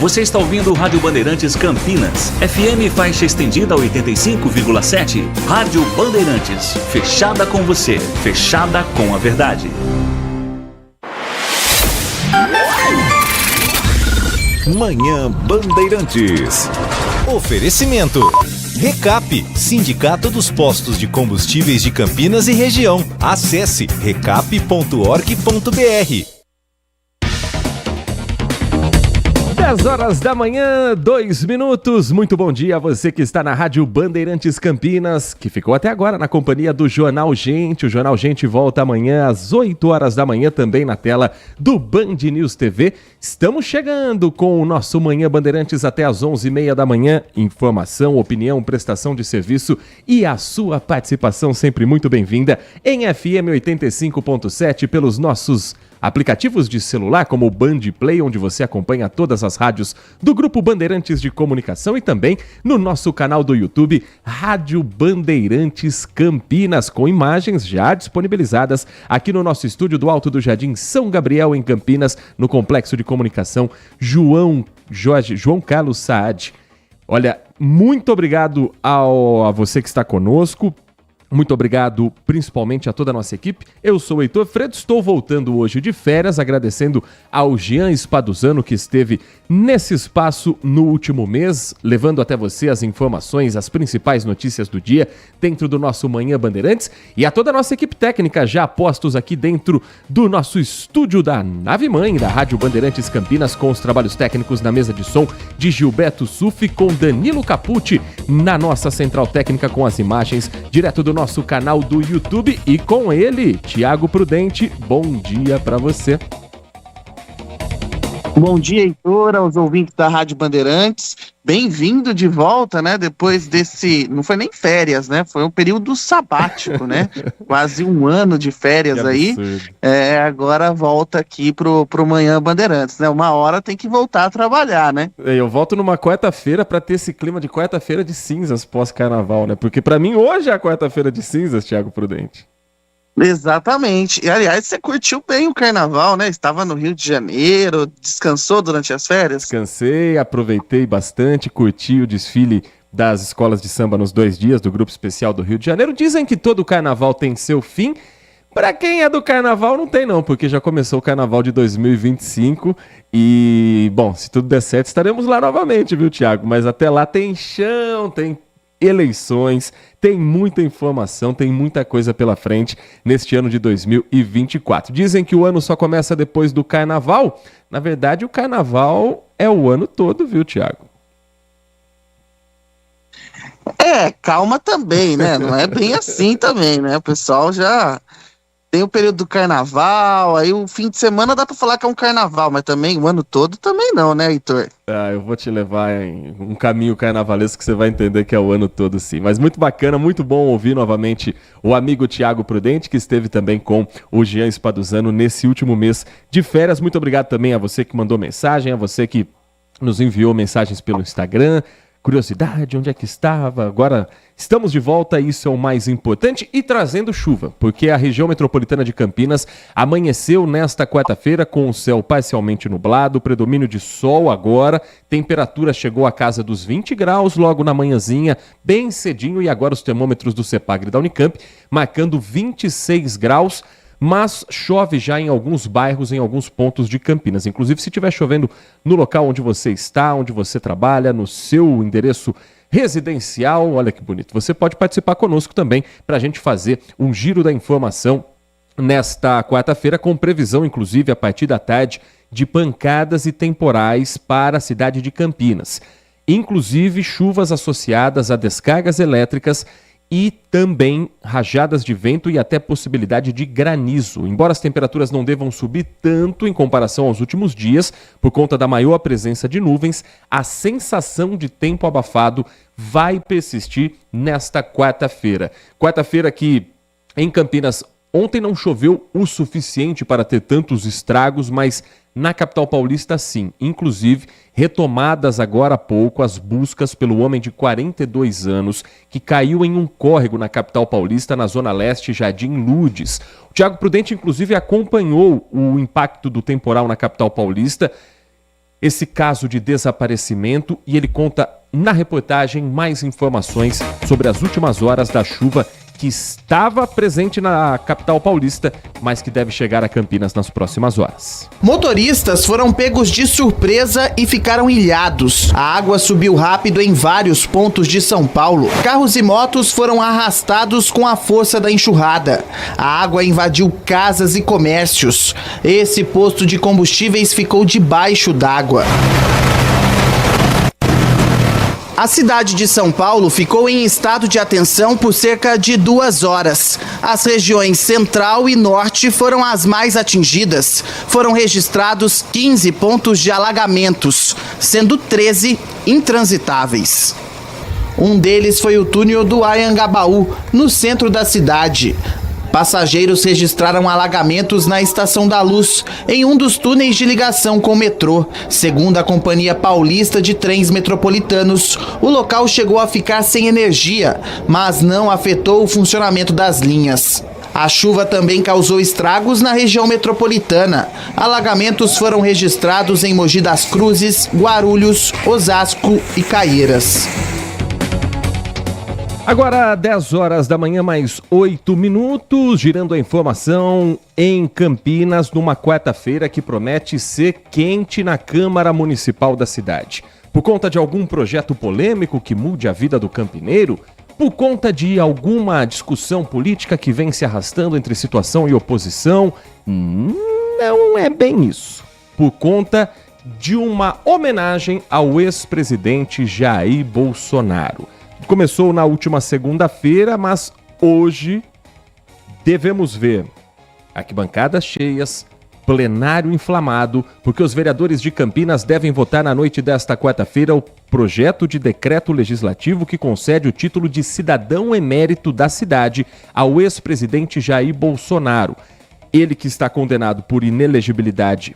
Você está ouvindo Rádio Bandeirantes Campinas, FM faixa estendida 85,7. Rádio Bandeirantes, fechada com você, fechada com a verdade. Manhã Bandeirantes. Oferecimento. Recap, Sindicato dos Postos de Combustíveis de Campinas e Região. Acesse recap.org.br. 10 horas da manhã, 2 minutos. Muito bom dia a você que está na Rádio Bandeirantes Campinas, que ficou até agora na companhia do Jornal Gente. O Jornal Gente volta amanhã às 8 horas da manhã, também na tela do Band News TV. Estamos chegando com o nosso Manhã Bandeirantes até às 11h30 da manhã. Informação, opinião, prestação de serviço e a sua participação sempre muito bem-vinda em FM 85.7 pelos nossos aplicativos de celular, como o Band Play, onde você acompanha todas as rádios do Grupo Bandeirantes de Comunicação, e também no nosso canal do YouTube, Rádio Bandeirantes Campinas, com imagens já disponibilizadas aqui no nosso estúdio do Alto do Jardim São Gabriel, em Campinas, no Complexo de Comunicação João Carlos Saad. Olha, muito obrigado a você que está conosco. Muito obrigado, principalmente a toda a nossa equipe. Eu sou o Heitor Fredo, estou voltando hoje de férias, agradecendo ao Jean Espaduzano, que esteve nesse espaço no último mês, levando até você as informações, as principais notícias do dia, dentro do nosso Manhã Bandeirantes, e a toda a nossa equipe técnica, já postos aqui dentro do nosso estúdio da nave-mãe da Rádio Bandeirantes Campinas, com os trabalhos técnicos na mesa de som de Gilberto Sufi, com Danilo Capucci na nossa central técnica, com as imagens direto do nosso canal do YouTube, e com ele, Tiago Prudente. Bom dia para você. Bom dia, Heitor, aos ouvintes da Rádio Bandeirantes. Bem-vindo de volta, né? Depois desse... Não foi nem férias, né? Foi um período sabático, né? Quase um ano de férias aí. Agora volta aqui pro Manhã Bandeirantes, né? Uma hora tem que voltar a trabalhar, né? Eu volto numa quarta-feira para ter esse clima de quarta-feira de cinzas pós-carnaval, né? Porque para mim hoje é a quarta-feira de cinzas, Tiago Prudente. Exatamente. E, aliás, você curtiu bem o carnaval, né? Estava no Rio de Janeiro, descansou durante as férias? Descansei, aproveitei bastante, curti o desfile das escolas de samba nos 2 dias do Grupo Especial do Rio de Janeiro. Dizem que todo carnaval tem seu fim. Para quem é do carnaval, não tem não, porque já começou o carnaval de 2025 e, bom, se tudo der certo, estaremos lá novamente, viu, Tiago? Mas até lá tem chão, tem eleições, tem muita informação, tem muita coisa pela frente neste ano de 2024. Dizem que o ano só começa depois do carnaval. Na verdade, o carnaval é o ano todo, viu, Tiago? Calma também, né? Não é bem assim também, né? O pessoal já tem o período do carnaval, aí o fim de semana dá pra falar que é um carnaval, mas também o ano todo também não, né, Heitor? Eu vou te levar em um caminho carnavalesco que você vai entender que é o ano todo, sim. Mas muito bacana, muito bom ouvir novamente o amigo Tiago Prudente, que esteve também com o Jean Espaduzano nesse último mês de férias. Muito obrigado também a você que mandou mensagem, a você que nos enviou mensagens pelo Instagram. Curiosidade, onde é que estava? Agora estamos de volta, isso é o mais importante, e trazendo chuva, porque a região metropolitana de Campinas amanheceu nesta quarta-feira com o céu parcialmente nublado, predomínio de sol agora, temperatura chegou à casa dos 20 graus logo na manhãzinha, bem cedinho, e agora os termômetros do CEPAGRE da Unicamp marcando 26 graus, mas chove já em alguns bairros, em alguns pontos de Campinas. Inclusive, se estiver chovendo no local onde você está, onde você trabalha, no seu endereço residencial, olha que bonito. Você pode participar conosco também para a gente fazer um giro da informação nesta quarta-feira, com previsão, inclusive, a partir da tarde, de pancadas e temporais para a cidade de Campinas. Inclusive, chuvas associadas a descargas elétricas e também rajadas de vento e até possibilidade de granizo. Embora as temperaturas não devam subir tanto em comparação aos últimos dias, por conta da maior presença de nuvens, a sensação de tempo abafado vai persistir nesta quarta-feira. Quarta-feira que em Campinas ontem não choveu o suficiente para ter tantos estragos, mas na capital paulista sim. Inclusive, retomadas agora há pouco as buscas pelo homem de 42 anos que caiu em um córrego na capital paulista, na zona leste, Jardim Lourdes. O Tiago Prudente, inclusive, acompanhou o impacto do temporal na capital paulista. esse caso de desaparecimento e ele conta na reportagem mais informações sobre as últimas horas da chuva que estava presente na capital paulista, mas que deve chegar a Campinas nas próximas horas. Motoristas foram pegos de surpresa e ficaram ilhados. A água subiu rápido em vários pontos de São Paulo. Carros e motos foram arrastados com a força da enxurrada. A água invadiu casas e comércios. Esse posto de combustíveis ficou debaixo d'água. A cidade de São Paulo ficou em estado de atenção por cerca de 2 horas. As regiões central e norte foram as mais atingidas. Foram registrados 15 pontos de alagamentos, sendo 13 intransitáveis. Um deles foi o túnel do Anhangabaú, no centro da cidade. Passageiros registraram alagamentos na Estação da Luz, em um dos túneis de ligação com o metrô. Segundo a Companhia Paulista de Trens Metropolitanos, o local chegou a ficar sem energia, mas não afetou o funcionamento das linhas. A chuva também causou estragos na região metropolitana. Alagamentos foram registrados em Mogi das Cruzes, Guarulhos, Osasco e Caieiras. Agora, 10 horas da manhã, mais 8 minutos, girando a informação em Campinas, numa quarta-feira que promete ser quente na Câmara Municipal da cidade. Por conta de algum projeto polêmico que mude a vida do campineiro? Por conta de alguma discussão política que vem se arrastando entre situação e oposição? Não é bem isso. Por conta de uma homenagem ao ex-presidente Jair Bolsonaro. Começou na última segunda-feira, mas hoje devemos ver arquibancadas cheias, plenário inflamado, porque os vereadores de Campinas devem votar na noite desta quarta-feira o projeto de decreto legislativo que concede o título de cidadão emérito da cidade ao ex-presidente Jair Bolsonaro. Ele que está condenado por inelegibilidade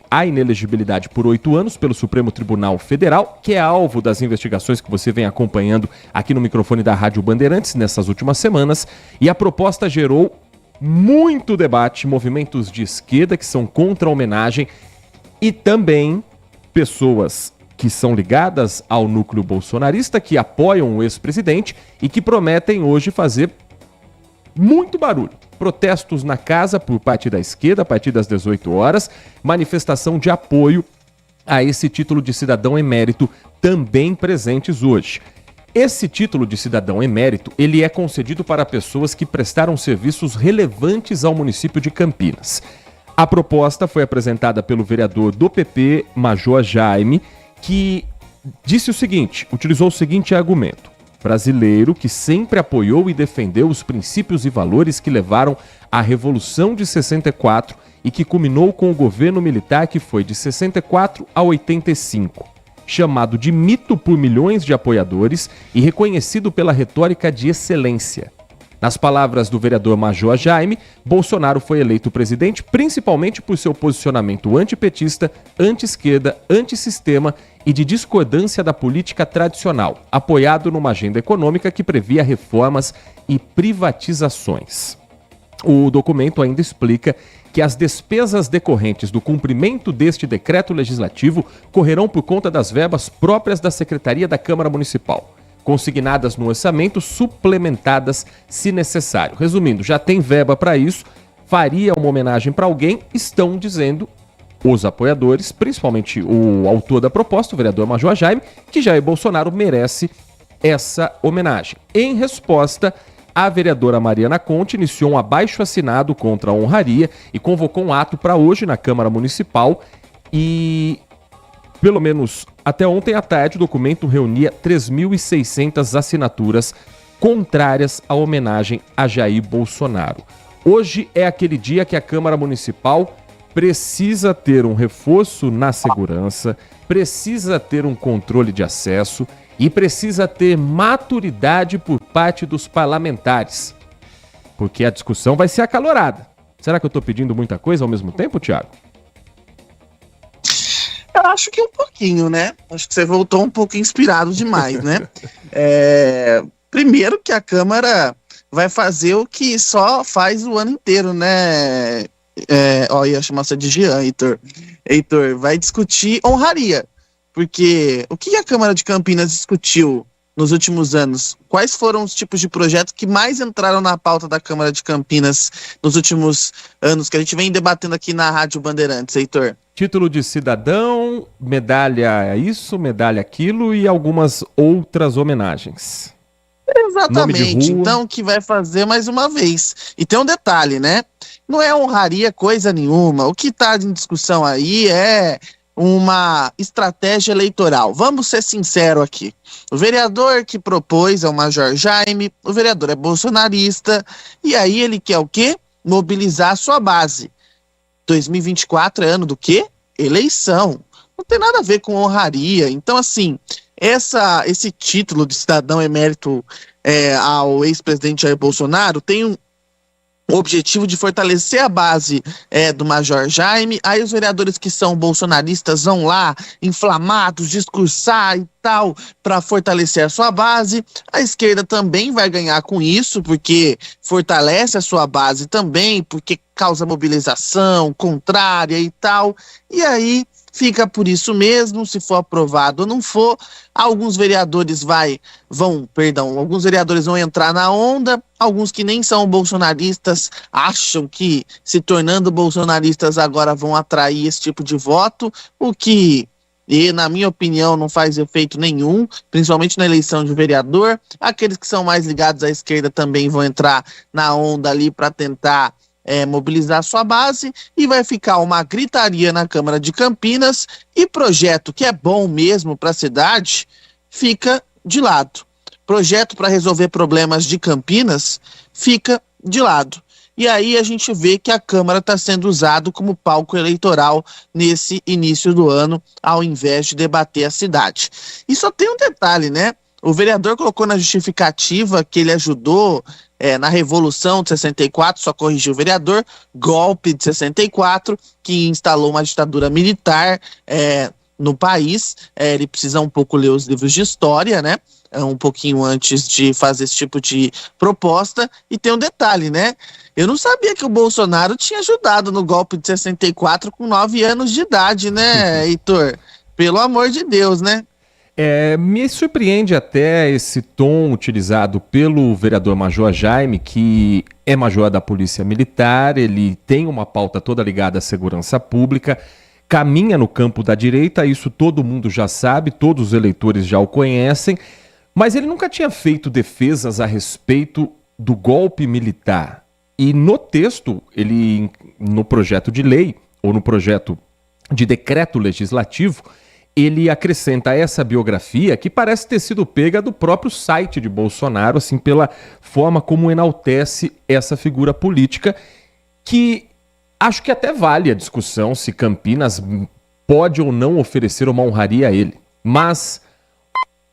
por 8 anos pelo Supremo Tribunal Federal, que é alvo das investigações que você vem acompanhando aqui no microfone da Rádio Bandeirantes nessas últimas semanas. E a proposta gerou muito debate, movimentos de esquerda que são contra a homenagem e também pessoas que são ligadas ao núcleo bolsonarista, que apoiam o ex-presidente e que prometem hoje fazer muito barulho. Protestos na casa por parte da esquerda a partir das 18 horas, manifestação de apoio a esse título de cidadão emérito também presentes hoje. Esse título de cidadão emérito, ele é concedido para pessoas que prestaram serviços relevantes ao município de Campinas. A proposta foi apresentada pelo vereador do PP, Major Jaime, que disse o seguinte, utilizou o seguinte argumento: brasileiro que sempre apoiou e defendeu os princípios e valores que levaram à Revolução de 64 e que culminou com o governo militar que foi de 64 a 85. Chamado de mito por milhões de apoiadores e reconhecido pela retórica de excelência. Nas palavras do vereador Major Jaime, Bolsonaro foi eleito presidente principalmente por seu posicionamento antipetista, anti-esquerda, antissistema e de discordância da política tradicional, apoiado numa agenda econômica que previa reformas e privatizações. O documento ainda explica que as despesas decorrentes do cumprimento deste decreto legislativo correrão por conta das verbas próprias da Secretaria da Câmara Municipal, consignadas no orçamento, suplementadas se necessário. Resumindo, já tem verba para isso, faria uma homenagem para alguém, estão dizendo os apoiadores, principalmente o autor da proposta, o vereador Major Jaime, que Jair Bolsonaro merece essa homenagem. Em resposta, a vereadora Mariana Conte iniciou um abaixo-assinado contra a honraria e convocou um ato para hoje na Câmara Municipal e, pelo menos até ontem à tarde, o documento reunia 3.600 assinaturas contrárias à homenagem a Jair Bolsonaro. Hoje é aquele dia que a Câmara Municipal precisa ter um reforço na segurança, precisa ter um controle de acesso e precisa ter maturidade por parte dos parlamentares, porque a discussão vai ser acalorada. Será que eu estou pedindo muita coisa ao mesmo tempo, Thiago? Eu acho que um pouquinho, né? Acho que você voltou um pouco inspirado demais, né? Primeiro que a Câmara vai fazer o que só faz o ano inteiro, né? Ia chamar você de Jean, Heitor. Heitor, vai discutir honraria. porque o que a Câmara de Campinas discutiu nos últimos anos? Quais foram os tipos de projetos que mais entraram na pauta da Câmara de Campinas nos últimos anos, que a gente vem debatendo aqui na Rádio Bandeirantes, Heitor? Título de cidadão, medalha isso, medalha aquilo e algumas outras homenagens. Exatamente, então que vai fazer mais uma vez. E tem um detalhe, né? Não é honraria coisa nenhuma. O que está em discussão aí é uma estratégia eleitoral. Vamos ser sinceros aqui. O vereador que propôs é o Major Jaime, o vereador é bolsonarista, e aí ele quer o quê? Mobilizar a sua base. 2024 é ano do quê? Eleição. Não tem nada a ver com honraria. Então, assim, esse título de cidadão emérito ao ex-presidente Jair Bolsonaro tem um objetivo de fortalecer a base do Major Jaime. Aí os vereadores que são bolsonaristas vão lá, inflamados, discursar e tal, para fortalecer a sua base. A esquerda também vai ganhar com isso, porque fortalece a sua base também, porque causa mobilização contrária e tal. E aí fica por isso mesmo, se for aprovado ou não for. Alguns vereadores vão entrar na onda, alguns que nem são bolsonaristas acham que, se tornando bolsonaristas, agora vão atrair esse tipo de voto, o que, na minha opinião, não faz efeito nenhum, principalmente na eleição de vereador. Aqueles que são mais ligados à esquerda também vão entrar na onda ali para tentar mobilizar sua base, e vai ficar uma gritaria na Câmara de Campinas, e projeto que é bom mesmo para a cidade fica de lado. Projeto para resolver problemas de Campinas fica de lado. E aí a gente vê que a Câmara está sendo usado como palco eleitoral nesse início do ano, ao invés de debater a cidade. E só tem um detalhe, né? O vereador colocou na justificativa que ele ajudou na Revolução de 64, só corrigiu o vereador, golpe de 64, que instalou uma ditadura militar no país. Ele precisa um pouco ler os livros de história, né? Um pouquinho antes de fazer esse tipo de proposta. E tem um detalhe, né? Eu não sabia que o Bolsonaro tinha ajudado no golpe de 64 com 9 anos de idade, né, Heitor? Pelo amor de Deus, né? Me surpreende até esse tom utilizado pelo vereador Major Jaime, que é major da Polícia Militar, ele tem uma pauta toda ligada à segurança pública, caminha no campo da direita, isso todo mundo já sabe, todos os eleitores já o conhecem, mas ele nunca tinha feito defesas a respeito do golpe militar. E no texto, no projeto de lei, ou no projeto de decreto legislativo, ele acrescenta essa biografia que parece ter sido pega do próprio site de Bolsonaro, assim, pela forma como enaltece essa figura política, que acho que até vale a discussão se Campinas pode ou não oferecer uma honraria a ele. Mas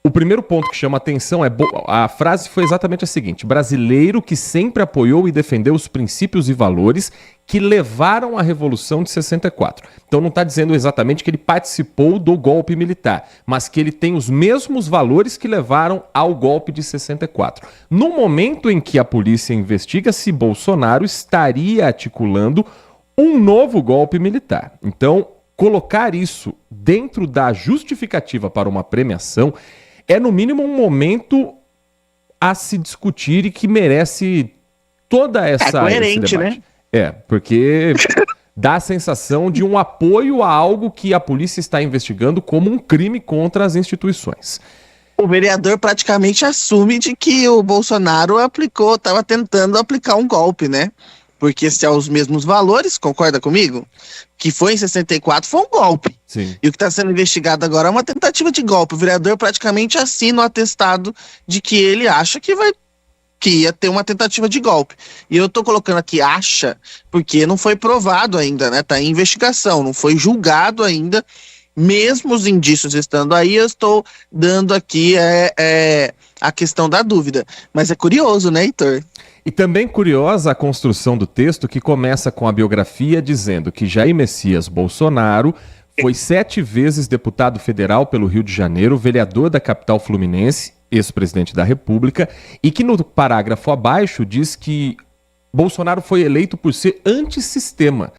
o primeiro ponto que chama atenção a frase foi exatamente a seguinte: brasileiro que sempre apoiou e defendeu os princípios e valores que levaram à Revolução de 64. Então não está dizendo exatamente que ele participou do golpe militar, mas que ele tem os mesmos valores que levaram ao golpe de 64. No momento em que a polícia investiga se Bolsonaro estaria articulando um novo golpe militar. Então, colocar isso dentro da justificativa para uma premiação é, no mínimo, um momento a se discutir e que merece toda essa... coerente, né? Porque dá a sensação de um apoio a algo que a polícia está investigando como um crime contra as instituições. O vereador praticamente assume de que o Bolsonaro estava tentando aplicar um golpe, né? Porque se é os mesmos valores, concorda comigo? Que foi em 64, foi um golpe. Sim. E o que está sendo investigado agora é uma tentativa de golpe. O vereador praticamente assina o atestado de que ele acha que ia ter uma tentativa de golpe. E eu tô colocando aqui acha, porque não foi provado ainda, né? Tá em investigação, não foi julgado ainda. Mesmo os indícios estando aí, eu estou dando aqui a questão da dúvida. Mas é curioso, né, Heitor? E também curiosa a construção do texto, que começa com a biografia dizendo que Jair Messias Bolsonaro foi 7 vezes deputado federal pelo Rio de Janeiro, vereador da capital fluminense, ex-presidente da República, e que no parágrafo abaixo diz que Bolsonaro foi eleito por ser antissistema.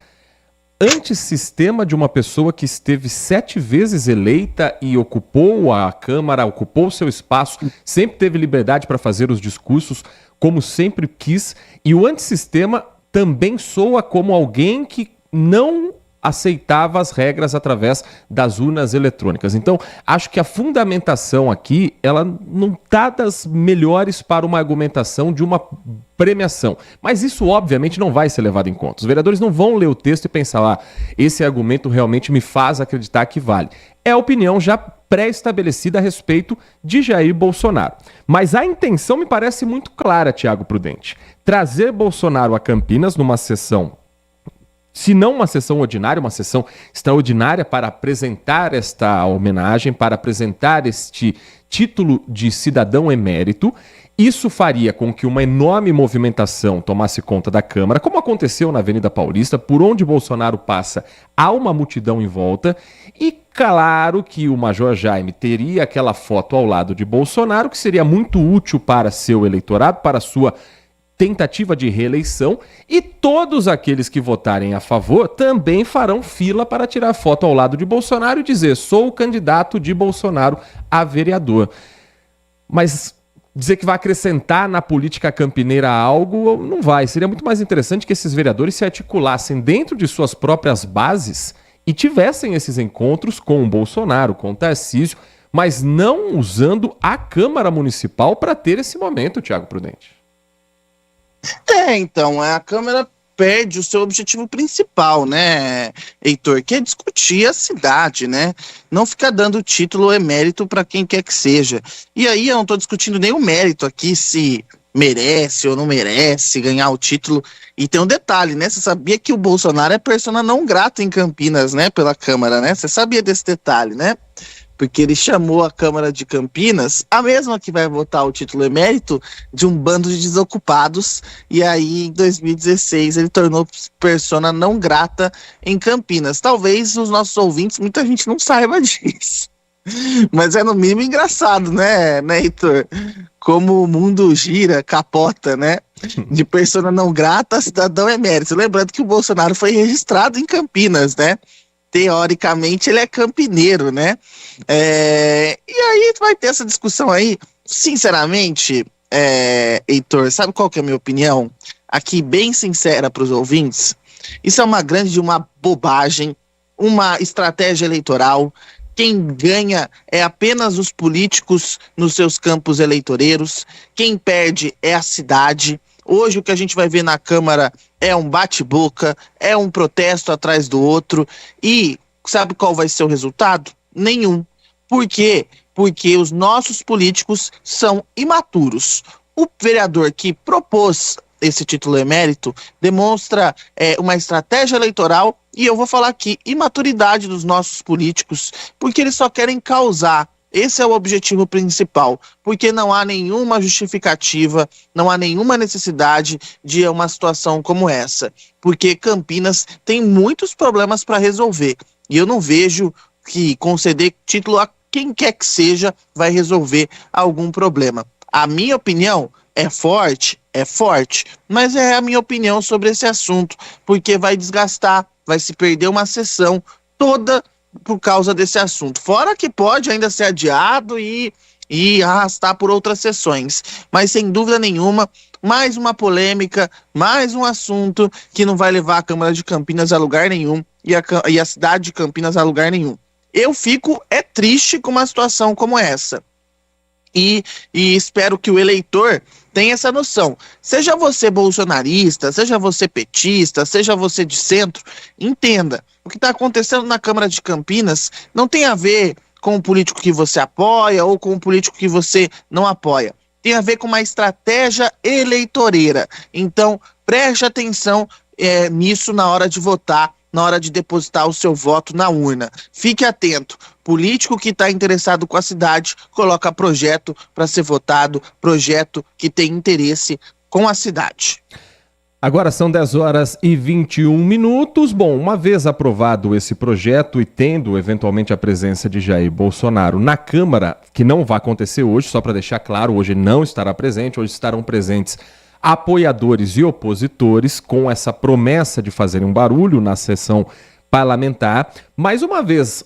antissistema de uma pessoa que esteve 7 vezes eleita e ocupou a Câmara, ocupou o seu espaço, sempre teve liberdade para fazer os discursos como sempre quis, e o antissistema também soa como alguém que não aceitava as regras através das urnas eletrônicas. Então, acho que a fundamentação aqui, ela não está das melhores para uma argumentação de uma premiação. Mas isso, obviamente, não vai ser levado em conta. Os vereadores não vão ler o texto e pensar, esse argumento realmente me faz acreditar que vale. É a opinião já pré-estabelecida a respeito de Jair Bolsonaro. Mas a intenção me parece muito clara, Tiago Prudente. Trazer Bolsonaro a Campinas numa sessão, se não uma sessão ordinária, uma sessão extraordinária para apresentar esta homenagem, para apresentar este título de cidadão emérito. Isso faria com que uma enorme movimentação tomasse conta da Câmara, como aconteceu na Avenida Paulista, por onde Bolsonaro passa, há uma multidão em volta. E claro que o Major Jaime teria aquela foto ao lado de Bolsonaro, que seria muito útil para seu eleitorado, para sua tentativa de reeleição, e todos aqueles que votarem a favor também farão fila para tirar foto ao lado de Bolsonaro e dizer: sou o candidato de Bolsonaro a vereador. Mas dizer que vai acrescentar na política campineira algo, não vai. Seria muito mais interessante que esses vereadores se articulassem dentro de suas próprias bases e tivessem esses encontros com o Bolsonaro, com o Tarcísio, mas não usando a Câmara Municipal para ter esse momento, Tiago Prudente. Então, a Câmara perde o seu objetivo principal, né, Heitor, que é discutir a cidade, né, não ficar dando título emérito para quem quer que seja. E aí eu não estou discutindo nem o mérito aqui, se merece ou não merece ganhar o título. E tem um detalhe, né, você sabia que o Bolsonaro é persona não grata em Campinas, né, pela Câmara, né, você sabia desse detalhe, né? Porque ele chamou a Câmara de Campinas, a mesma que vai votar o título emérito, de um bando de desocupados, e aí em 2016 ele tornou persona não grata em Campinas. Talvez os nossos ouvintes, muita gente não saiba disso, mas é no mínimo engraçado, né, Heitor? Como o mundo gira, capota, né? De persona não grata a cidadão emérito. Lembrando que o Bolsonaro foi registrado em Campinas, né? Teoricamente ele é campineiro, né? E aí vai ter essa discussão aí. Sinceramente, Heitor, sabe qual que é a minha opinião? Aqui, bem sincera para os ouvintes, isso é uma bobagem, uma estratégia eleitoral. Quem ganha é apenas os políticos nos seus campos eleitoreiros. Quem perde é a cidade. Hoje o que a gente vai ver na Câmara é um bate-boca, é um protesto atrás do outro. E sabe qual vai ser o resultado? Nenhum. Por quê? Porque os nossos políticos são imaturos. O vereador que propôs esse título emérito demonstra uma estratégia eleitoral, e eu vou falar aqui, imaturidade dos nossos políticos, porque eles só querem causar. Esse é o objetivo principal, porque não há nenhuma justificativa, não há nenhuma necessidade de uma situação como essa, porque Campinas tem muitos problemas para resolver, e eu não vejo que conceder título a quem quer que seja vai resolver algum problema. A minha opinião é forte, mas é a minha opinião sobre esse assunto, porque vai desgastar, vai se perder uma sessão toda por causa desse assunto. Fora que pode ainda ser adiado e arrastar por outras sessões. Mas sem dúvida nenhuma, mais uma polêmica, mais um assunto que não vai levar a Câmara de Campinas a lugar nenhum e a cidade de Campinas a lugar nenhum. Eu fico triste com uma situação como essa. E espero que o eleitor tenha essa noção. Seja você bolsonarista, seja você petista, seja você de centro, entenda. O que está acontecendo na Câmara de Campinas não tem a ver com o político que você apoia ou com o político que você não apoia. Tem a ver com uma estratégia eleitoreira. Então, preste atenção nisso na hora de votar, na hora de depositar o seu voto na urna. Fique atento. Político que está interessado com a cidade, coloca projeto para ser votado, projeto que tem interesse com a cidade. Agora são 10h21. Bom, uma vez aprovado esse projeto e tendo eventualmente a presença de Jair Bolsonaro na Câmara, que não vai acontecer hoje, só para deixar claro, hoje não estará presente, hoje estarão presentes apoiadores e opositores, com essa promessa de fazerem um barulho na sessão parlamentar. Mais uma vez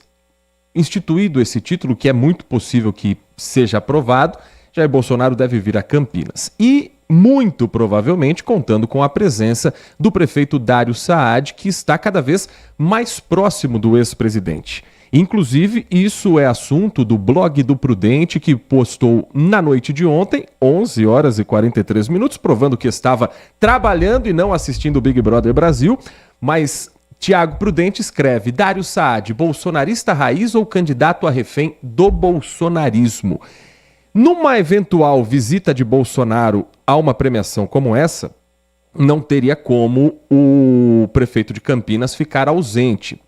instituído esse título, que é muito possível que seja aprovado, Jair Bolsonaro deve vir a Campinas. E, muito provavelmente, contando com a presença do prefeito Dário Saad, que está cada vez mais próximo do ex-presidente. Inclusive, isso é assunto do blog do Prudente, que postou na noite de ontem, 11 horas e 43 minutos, provando que estava trabalhando e não assistindo o Big Brother Brasil. Mas Tiago Prudente escreve: Dário Saad, bolsonarista raiz ou candidato a refém do bolsonarismo? Numa eventual visita de Bolsonaro a uma premiação como essa, não teria como o prefeito de Campinas ficar ausente.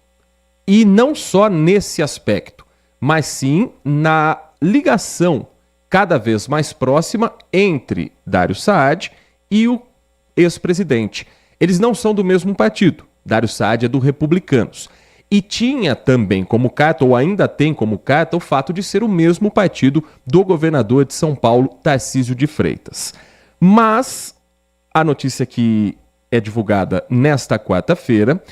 E não só nesse aspecto, mas sim na ligação cada vez mais próxima entre Dário Saad e o ex-presidente. Eles não são do mesmo partido. Dário Saad é do Republicanos. E tinha também como carta, ou ainda tem como carta, o fato de ser o mesmo partido do governador de São Paulo, Tarcísio de Freitas. Mas a notícia que é divulgada nesta quarta-feira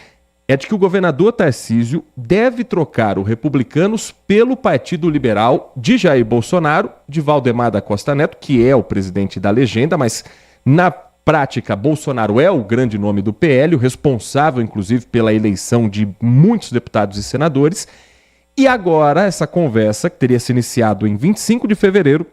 é de que o governador Tarcísio deve trocar o Republicanos pelo Partido Liberal de Jair Bolsonaro, de Valdemar da Costa Neto, que é o presidente da legenda, mas na prática Bolsonaro é o grande nome do PL, o responsável inclusive pela eleição de muitos deputados e senadores. E agora essa conversa, que teria se iniciado em 25 de fevereiro,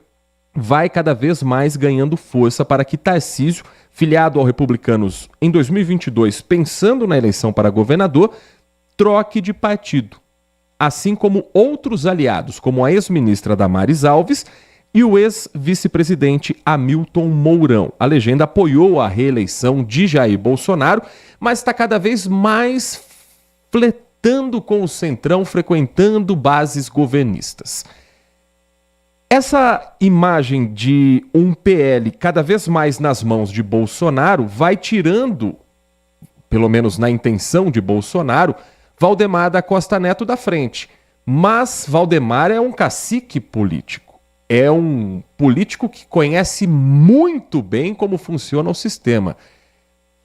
vai cada vez mais ganhando força para que Tarcísio, filiado ao Republicanos em 2022, pensando na eleição para governador, troque de partido. Assim como outros aliados, como a ex-ministra Damares Alves e o ex-vice-presidente Hamilton Mourão. A legenda apoiou a reeleição de Jair Bolsonaro, mas está cada vez mais flertando com o Centrão, frequentando bases governistas. Essa imagem de um PL cada vez mais nas mãos de Bolsonaro vai tirando, pelo menos na intenção de Bolsonaro, Valdemar da Costa Neto da frente. Mas Valdemar é um cacique político. É um político que conhece muito bem como funciona o sistema.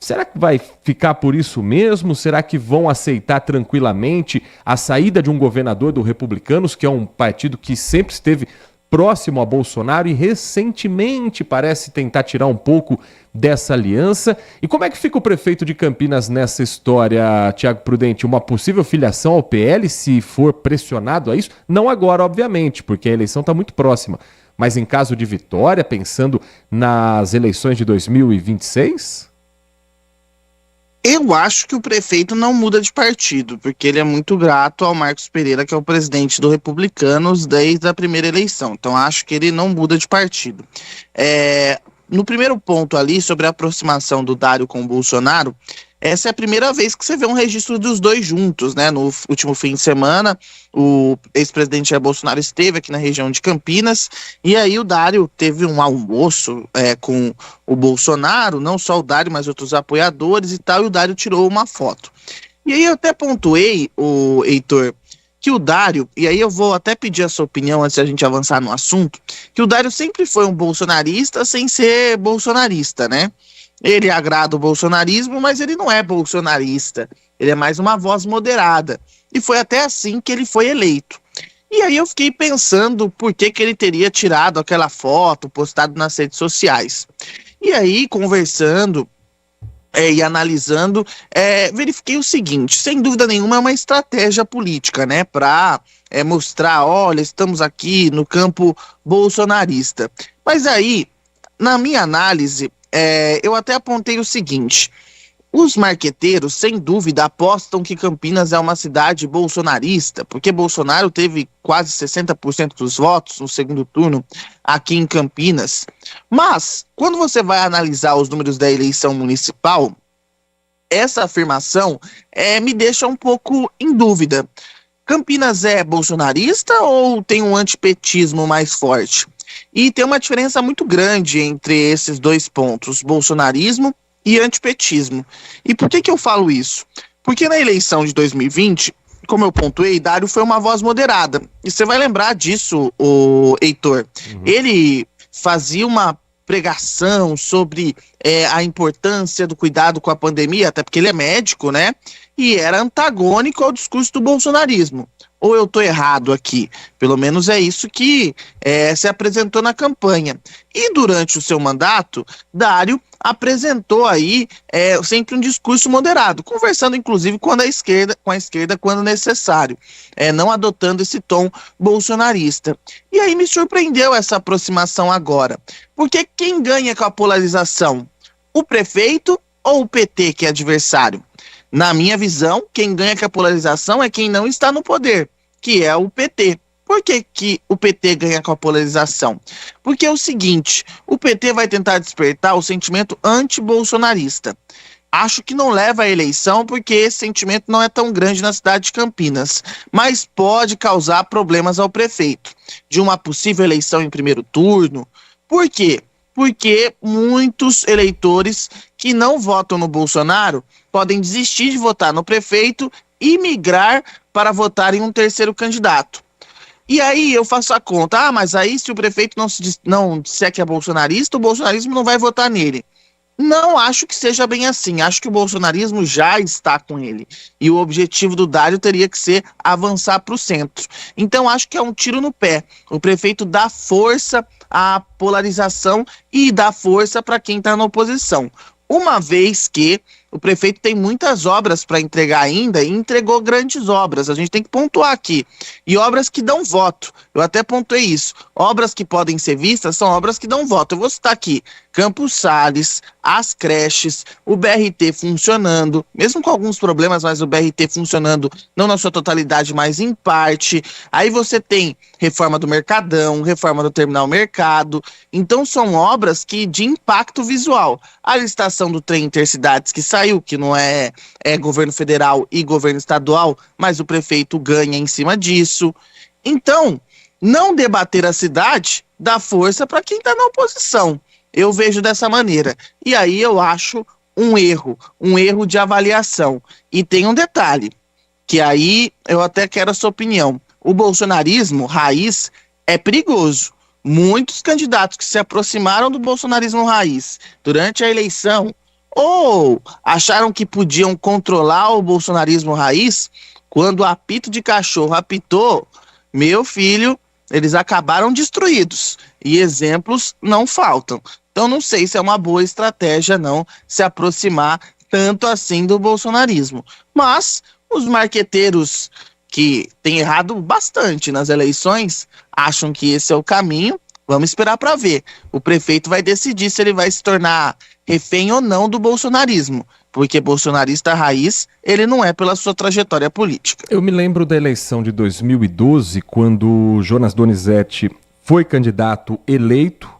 Será que vai ficar por isso mesmo? Será que vão aceitar tranquilamente a saída de um governador do Republicanos, que é um partido que sempre esteve próximo a Bolsonaro e recentemente parece tentar tirar um pouco dessa aliança? E como é que fica o prefeito de Campinas nessa história, Tiago Prudente? Uma possível filiação ao PL, se for pressionado a isso? Não agora, obviamente, porque a eleição está muito próxima. Mas em caso de vitória, pensando nas eleições de 2026? Eu acho que o prefeito não muda de partido, porque ele é muito grato ao Marcos Pereira, que é o presidente do Republicanos desde a primeira eleição. Então acho que ele não muda de partido. No primeiro ponto ali, sobre a aproximação do Dário com o Bolsonaro, essa é a primeira vez que você vê um registro dos dois juntos, né? No último fim de semana, o ex-presidente Jair Bolsonaro esteve aqui na região de Campinas, e aí o Dário teve um almoço com o Bolsonaro, não só o Dário, mas outros apoiadores e tal, e o Dário tirou uma foto. E aí eu até pontuei, o Heitor, que o Dário, e aí eu vou até pedir a sua opinião antes de a gente avançar no assunto, que o Dário sempre foi um bolsonarista sem ser bolsonarista, né? Ele agrada o bolsonarismo, mas ele não é bolsonarista. Ele é mais uma voz moderada. E foi até assim que ele foi eleito. E aí eu fiquei pensando por que ele teria tirado aquela foto, postado nas redes sociais. E aí, conversando e analisando, verifiquei o seguinte: sem dúvida nenhuma é uma estratégia política, né? Para mostrar, olha, estamos aqui no campo bolsonarista. Mas aí, na minha análise, eu até apontei o seguinte: os marqueteiros, sem dúvida, apostam que Campinas é uma cidade bolsonarista, porque Bolsonaro teve quase 60% dos votos no segundo turno aqui em Campinas. Mas, quando você vai analisar os números da eleição municipal, essa afirmação me deixa um pouco em dúvida. Campinas é bolsonarista ou tem um antipetismo mais forte? E tem uma diferença muito grande entre esses dois pontos, bolsonarismo e antipetismo. E por que eu falo isso? Porque na eleição de 2020, como eu pontuei, Dário foi uma voz moderada. E você vai lembrar disso, o Heitor. Ele fazia uma pregação sobre a importância do cuidado com a pandemia, até porque ele é médico, né? E era antagônico ao discurso do bolsonarismo. Ou eu estou errado aqui? Pelo menos é isso que se apresentou na campanha. E durante o seu mandato, Dário apresentou aí sempre um discurso moderado, conversando inclusive com a esquerda quando necessário, não adotando esse tom bolsonarista. E aí me surpreendeu essa aproximação agora, porque quem ganha com a polarização? O prefeito ou o PT, que é adversário? Na minha visão, quem ganha com a polarização é quem não está no poder, que é o PT. Por que o PT ganha com a polarização? Porque é o seguinte, o PT vai tentar despertar o sentimento anti-bolsonarista. Acho que não leva à eleição porque esse sentimento não é tão grande na cidade de Campinas, mas pode causar problemas ao prefeito. De uma possível eleição em primeiro turno. Por quê? Porque muitos eleitores que não votam no Bolsonaro podem desistir de votar no prefeito e migrar para votar em um terceiro candidato. E aí eu faço a conta, mas aí se o prefeito não disser que é bolsonarista, o bolsonarismo não vai votar nele. Não acho que seja bem assim, acho que o bolsonarismo já está com ele. E o objetivo do Dário teria que ser avançar para o centro. Então acho que é um tiro no pé. O prefeito dá força à polarização e dá força para quem está na oposição. Uma vez que o prefeito tem muitas obras para entregar ainda e entregou grandes obras, a gente tem que pontuar aqui. E obras que dão voto, eu até pontuei isso. Obras que podem ser vistas são obras que dão voto. Eu vou citar aqui Campos Sales, as creches, o BRT funcionando, mesmo com alguns problemas, mas o BRT funcionando não na sua totalidade, mas em parte. Aí você tem reforma do Mercadão, reforma do Terminal Mercado. Então são obras que de impacto visual. A licitação do trem Intercidades que saiu, que não é governo federal e governo estadual, mas o prefeito ganha em cima disso. Então, não debater a cidade dá força para quem está na oposição. Eu vejo dessa maneira. E aí eu acho um erro de avaliação. E tem um detalhe, que aí eu até quero a sua opinião. O bolsonarismo raiz é perigoso. Muitos candidatos que se aproximaram do bolsonarismo raiz durante a eleição ou acharam que podiam controlar o bolsonarismo raiz, quando o apito de cachorro apitou, meu filho, eles acabaram destruídos. E exemplos não faltam. Então não sei se é uma boa estratégia não se aproximar tanto assim do bolsonarismo. Mas os marqueteiros que têm errado bastante nas eleições acham que esse é o caminho. Vamos esperar para ver. O prefeito vai decidir se ele vai se tornar refém ou não do bolsonarismo, porque bolsonarista raiz, ele não é pela sua trajetória política. Eu me lembro da eleição de 2012, quando Jonas Donizete foi candidato eleito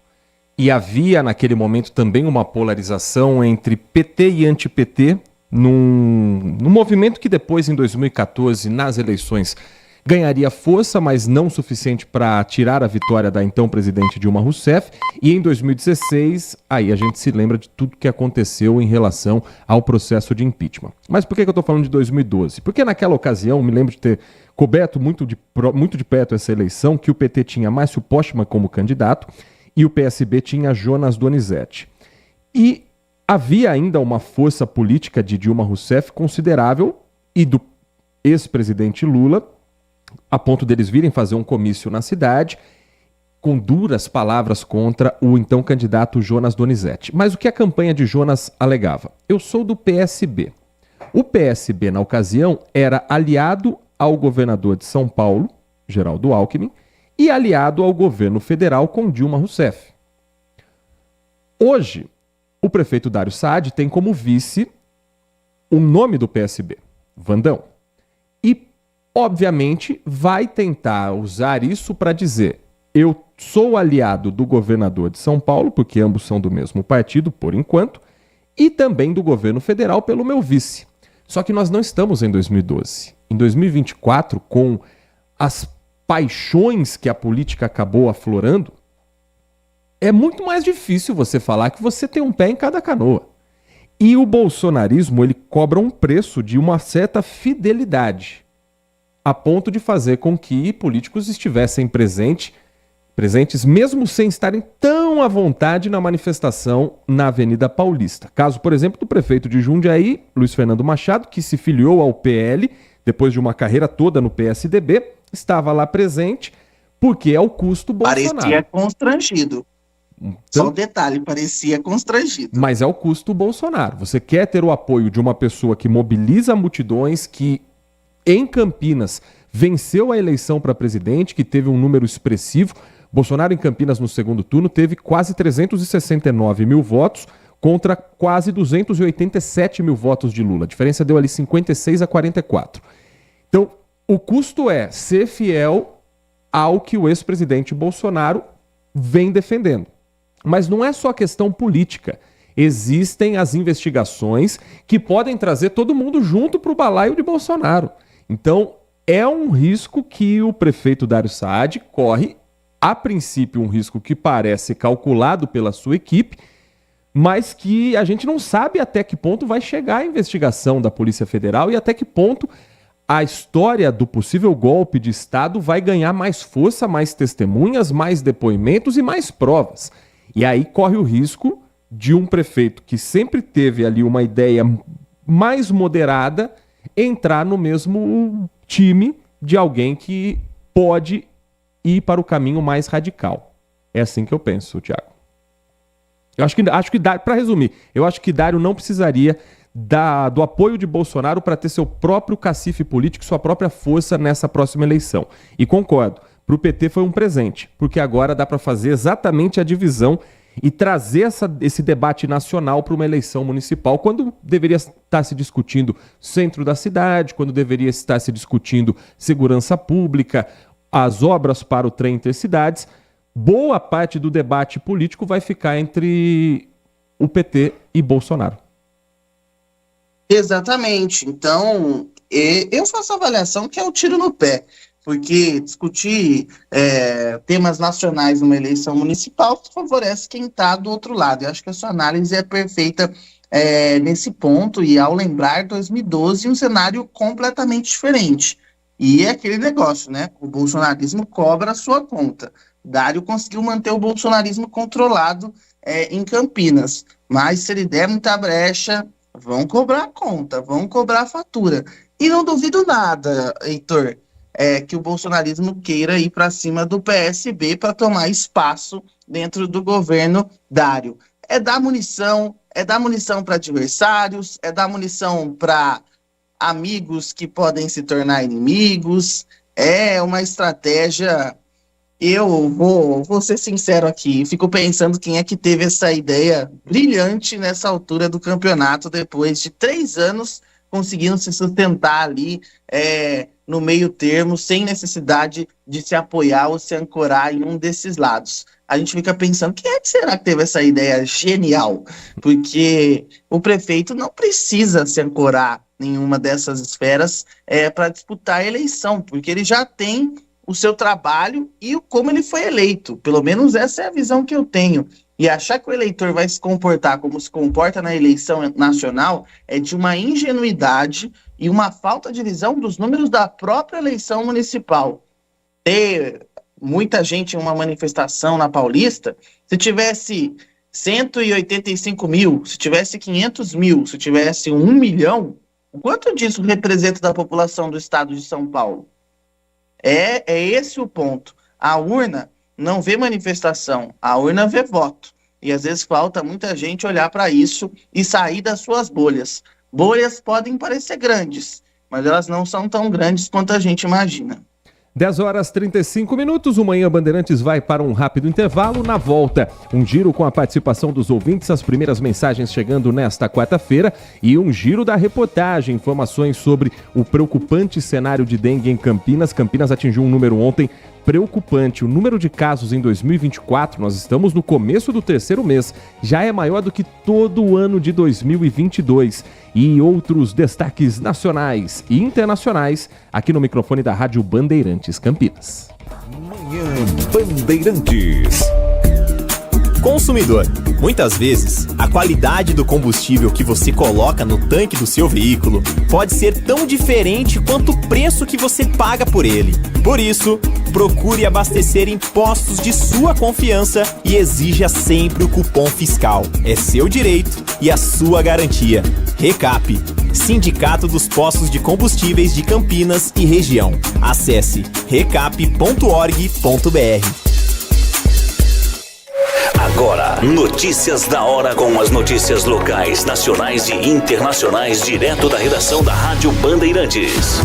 e havia naquele momento também uma polarização entre PT e anti-PT, num movimento que depois, em 2014, nas eleições, ganharia força, mas não suficiente para tirar a vitória da então presidente Dilma Rousseff. E em 2016, aí a gente se lembra de tudo que aconteceu em relação ao processo de impeachment. Mas por que eu estou falando de 2012? Porque naquela ocasião, me lembro de ter coberto muito de perto essa eleição, que o PT tinha Márcio Postman como candidato e o PSB tinha Jonas Donizete. E havia ainda uma força política de Dilma Rousseff considerável e do ex-presidente Lula, a ponto deles virem fazer um comício na cidade, com duras palavras contra o então candidato Jonas Donizete. Mas o que a campanha de Jonas alegava? Eu sou do PSB. O PSB, na ocasião, era aliado ao governador de São Paulo, Geraldo Alckmin, e aliado ao governo federal com Dilma Rousseff. Hoje, o prefeito Dário Saad tem como vice o nome do PSB, Vandão. E obviamente, vai tentar usar isso para dizer: eu sou aliado do governador de São Paulo, porque ambos são do mesmo partido, por enquanto, e também do governo federal pelo meu vice. Só que nós não estamos em 2012. Em 2024, com as paixões que a política acabou aflorando, é muito mais difícil você falar que você tem um pé em cada canoa. E o bolsonarismo, ele cobra um preço de uma certa fidelidade, a ponto de fazer com que políticos estivessem presentes mesmo sem estarem tão estão à vontade na manifestação na Avenida Paulista. Caso, por exemplo, do prefeito de Jundiaí, Luiz Fernando Machado, que se filiou ao PL depois de uma carreira toda no PSDB, estava lá presente porque é o custo Bolsonaro. Parecia constrangido. Então, só um detalhe, parecia constrangido. Mas é o custo Bolsonaro. Você quer ter o apoio de uma pessoa que mobiliza multidões, que em Campinas venceu a eleição para presidente, que teve um número expressivo. Bolsonaro em Campinas no segundo turno teve quase 369 mil votos contra quase 287 mil votos de Lula. A diferença deu ali 56 a 44. Então, o custo é ser fiel ao que o ex-presidente Bolsonaro vem defendendo. Mas não é só questão política. Existem as investigações que podem trazer todo mundo junto para o balaio de Bolsonaro. Então, é um risco que o prefeito Dário Saad corre, a princípio um risco que parece calculado pela sua equipe, mas que a gente não sabe até que ponto vai chegar a investigação da Polícia Federal e até que ponto a história do possível golpe de Estado vai ganhar mais força, mais testemunhas, mais depoimentos e mais provas. E aí corre o risco de um prefeito que sempre teve ali uma ideia mais moderada entrar no mesmo time de alguém que pode ir para o caminho mais radical. É assim que eu penso, Thiago. Eu acho que para resumir, eu acho que Dário não precisaria do apoio de Bolsonaro para ter seu próprio cacife político, sua própria força nessa próxima eleição. E concordo, para o PT foi um presente, porque agora dá para fazer exatamente a divisão e trazer esse debate nacional para uma eleição municipal, quando deveria estar se discutindo centro da cidade, quando deveria estar se discutindo segurança pública, as obras para o trem intercidades. Boa parte do debate político vai ficar entre o PT e Bolsonaro. Exatamente. Então, eu faço a avaliação que é o tiro no pé, porque discutir temas nacionais numa eleição municipal favorece quem está do outro lado. Eu acho que a sua análise é perfeita nesse ponto, e ao lembrar 2012, um cenário completamente diferente. E é aquele negócio, né? O bolsonarismo cobra a sua conta. Dário conseguiu manter o bolsonarismo controlado em Campinas, mas se ele der muita brecha, vão cobrar a conta, vão cobrar a fatura. E não duvido nada, Heitor, que o bolsonarismo queira ir para cima do PSB para tomar espaço dentro do governo Dário. É dar munição para adversários, é dar munição para amigos que podem se tornar inimigos. É uma estratégia. Eu vou ser sincero aqui, fico pensando quem é que teve essa ideia brilhante nessa altura do campeonato, depois de 3 anos conseguindo se sustentar ali no meio termo, sem necessidade de se apoiar ou se ancorar em um desses lados. A gente fica pensando, quem é que será que teve essa ideia genial? Porque o prefeito não precisa se ancorar em uma dessas esferas para disputar a eleição, porque ele já tem o seu trabalho e como ele foi eleito. Pelo menos essa é a visão que eu tenho. E achar que o eleitor vai se comportar como se comporta na eleição nacional é de uma ingenuidade e uma falta de visão dos números da própria eleição municipal. Ter muita gente em uma manifestação na Paulista, se tivesse 185 mil, se tivesse 500 mil, se tivesse 1 milhão, quanto disso representa da população do estado de São Paulo? É esse o ponto. A urna não vê manifestação, a urna vê voto. E às vezes falta muita gente olhar para isso e sair das suas bolhas. Bolhas podem parecer grandes, mas elas não são tão grandes quanto a gente imagina. 10h35, o Manhã Bandeirantes vai para um rápido intervalo. Na volta, um giro com a participação dos ouvintes, as primeiras mensagens chegando nesta quarta-feira e um giro da reportagem, informações sobre o preocupante cenário de dengue em Campinas. Campinas atingiu um número ontem preocupante. O número de casos em 2024, nós estamos no começo do 3º mês, já é maior do que todo o ano de 2022. E outros destaques nacionais e internacionais aqui no microfone da Rádio Bandeirantes Campinas. Manhã Bandeirantes. consumidor. Muitas vezes, a qualidade do combustível que você coloca no tanque do seu veículo pode ser tão diferente quanto o preço que você paga por ele. Por isso, procure abastecer em postos de sua confiança e exija sempre o cupom fiscal. É seu direito e a sua garantia. Recap, Sindicato dos Postos de Combustíveis de Campinas e Região. Acesse recap.org.br. Agora, notícias da hora com as notícias locais, nacionais e internacionais, direto da redação da Rádio Bandeirantes.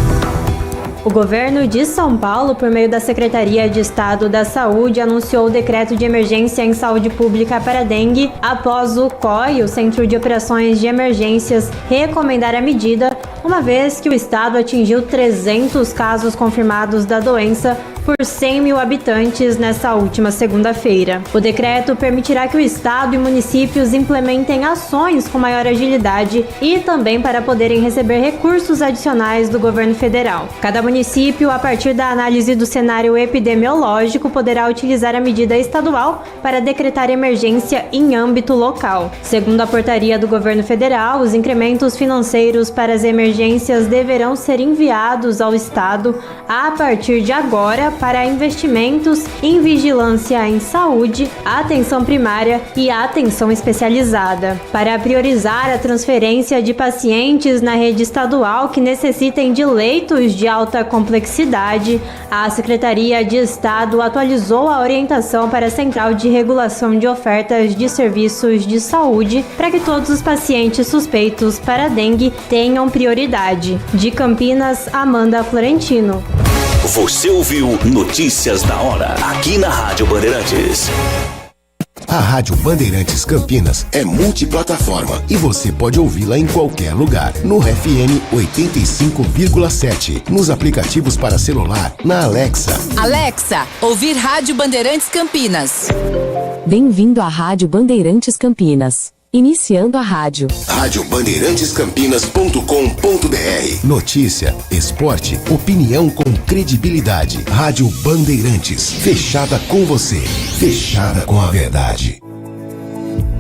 O governo de São Paulo, por meio da Secretaria de Estado da Saúde, anunciou o decreto de emergência em saúde pública para dengue após o COI, o Centro de Operações de Emergências, recomendar a medida, uma vez que o estado atingiu 300 casos confirmados da doença por 100 mil habitantes nessa última segunda-feira. O decreto permitirá que o estado e municípios implementem ações com maior agilidade e também para poderem receber recursos adicionais do governo federal. Cada município, a partir da análise do cenário epidemiológico, poderá utilizar a medida estadual para decretar emergência em âmbito local. Segundo a portaria do governo federal, os incrementos financeiros para as emergências deverão ser enviados ao estado a partir de agora para investimentos em vigilância em saúde, atenção primária e atenção especializada. Para priorizar a transferência de pacientes na rede estadual que necessitem de leitos de alta complexidade, a Secretaria de Estado atualizou a orientação para a Central de Regulação de Ofertas de Serviços de Saúde para que todos os pacientes suspeitos para dengue tenham prioridade. De Campinas, Amanda Florentino. Você ouviu Notícias da Hora, aqui na Rádio Bandeirantes. A Rádio Bandeirantes Campinas é multiplataforma e você pode ouvi-la em qualquer lugar. No FM 85,7, nos aplicativos para celular, na Alexa. Alexa, ouvir Rádio Bandeirantes Campinas. Bem-vindo à Rádio Bandeirantes Campinas. Iniciando a rádio. radiobandeirantescampinas.com.br. Notícia, esporte, opinião com credibilidade. Rádio Bandeirantes, fechada com você, fechada com a verdade.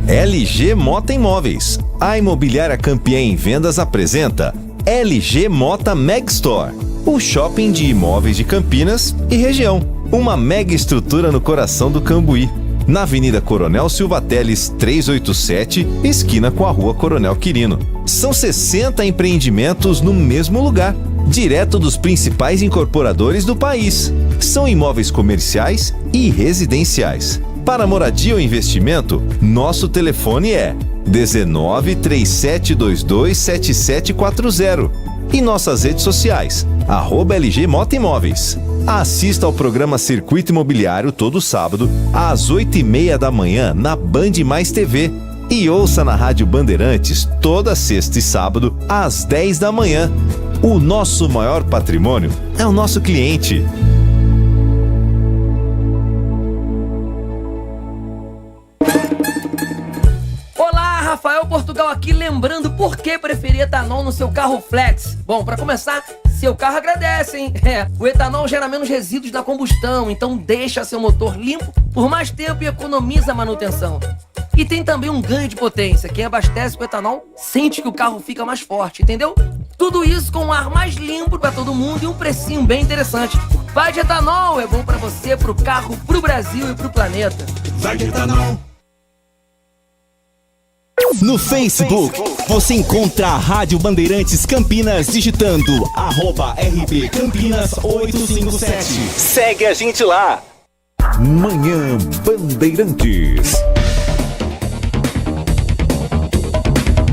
LG Mota Imóveis. A imobiliária campeã em vendas apresenta LG Mota Meg Store, o shopping de imóveis de Campinas e região. Uma mega estrutura no coração do Cambuí, na Avenida Coronel Silva Teles 387, esquina com a Rua Coronel Quirino. São 60 empreendimentos no mesmo lugar, direto dos principais incorporadores do país. São imóveis comerciais e residenciais. Para moradia ou investimento, nosso telefone é 19 3722 7740 e nossas redes sociais, @LG Mota Imóveis. Assista ao programa Circuito Imobiliário todo sábado, às 8h30 da manhã, na Band Mais TV. E ouça na Rádio Bandeirantes toda sexta e sábado, às 10 da manhã. O nosso maior patrimônio é o nosso cliente. Olá, Rafael Portugal aqui, lembrando por que preferir etanol no seu carro flex. Bom, para começar, seu carro agradece, hein? O etanol gera menos resíduos da combustão, então deixa seu motor limpo por mais tempo e economiza a manutenção. E tem também um ganho de potência. Quem abastece com etanol sente que o carro fica mais forte, entendeu? Tudo isso com um ar mais limpo para todo mundo e um precinho bem interessante. Vai de etanol, é bom para você, pro carro, pro Brasil e pro planeta. Vai de etanol. No Facebook, você encontra a Rádio Bandeirantes Campinas digitando @RB Campinas 857. Segue a gente lá. Manhã Bandeirantes.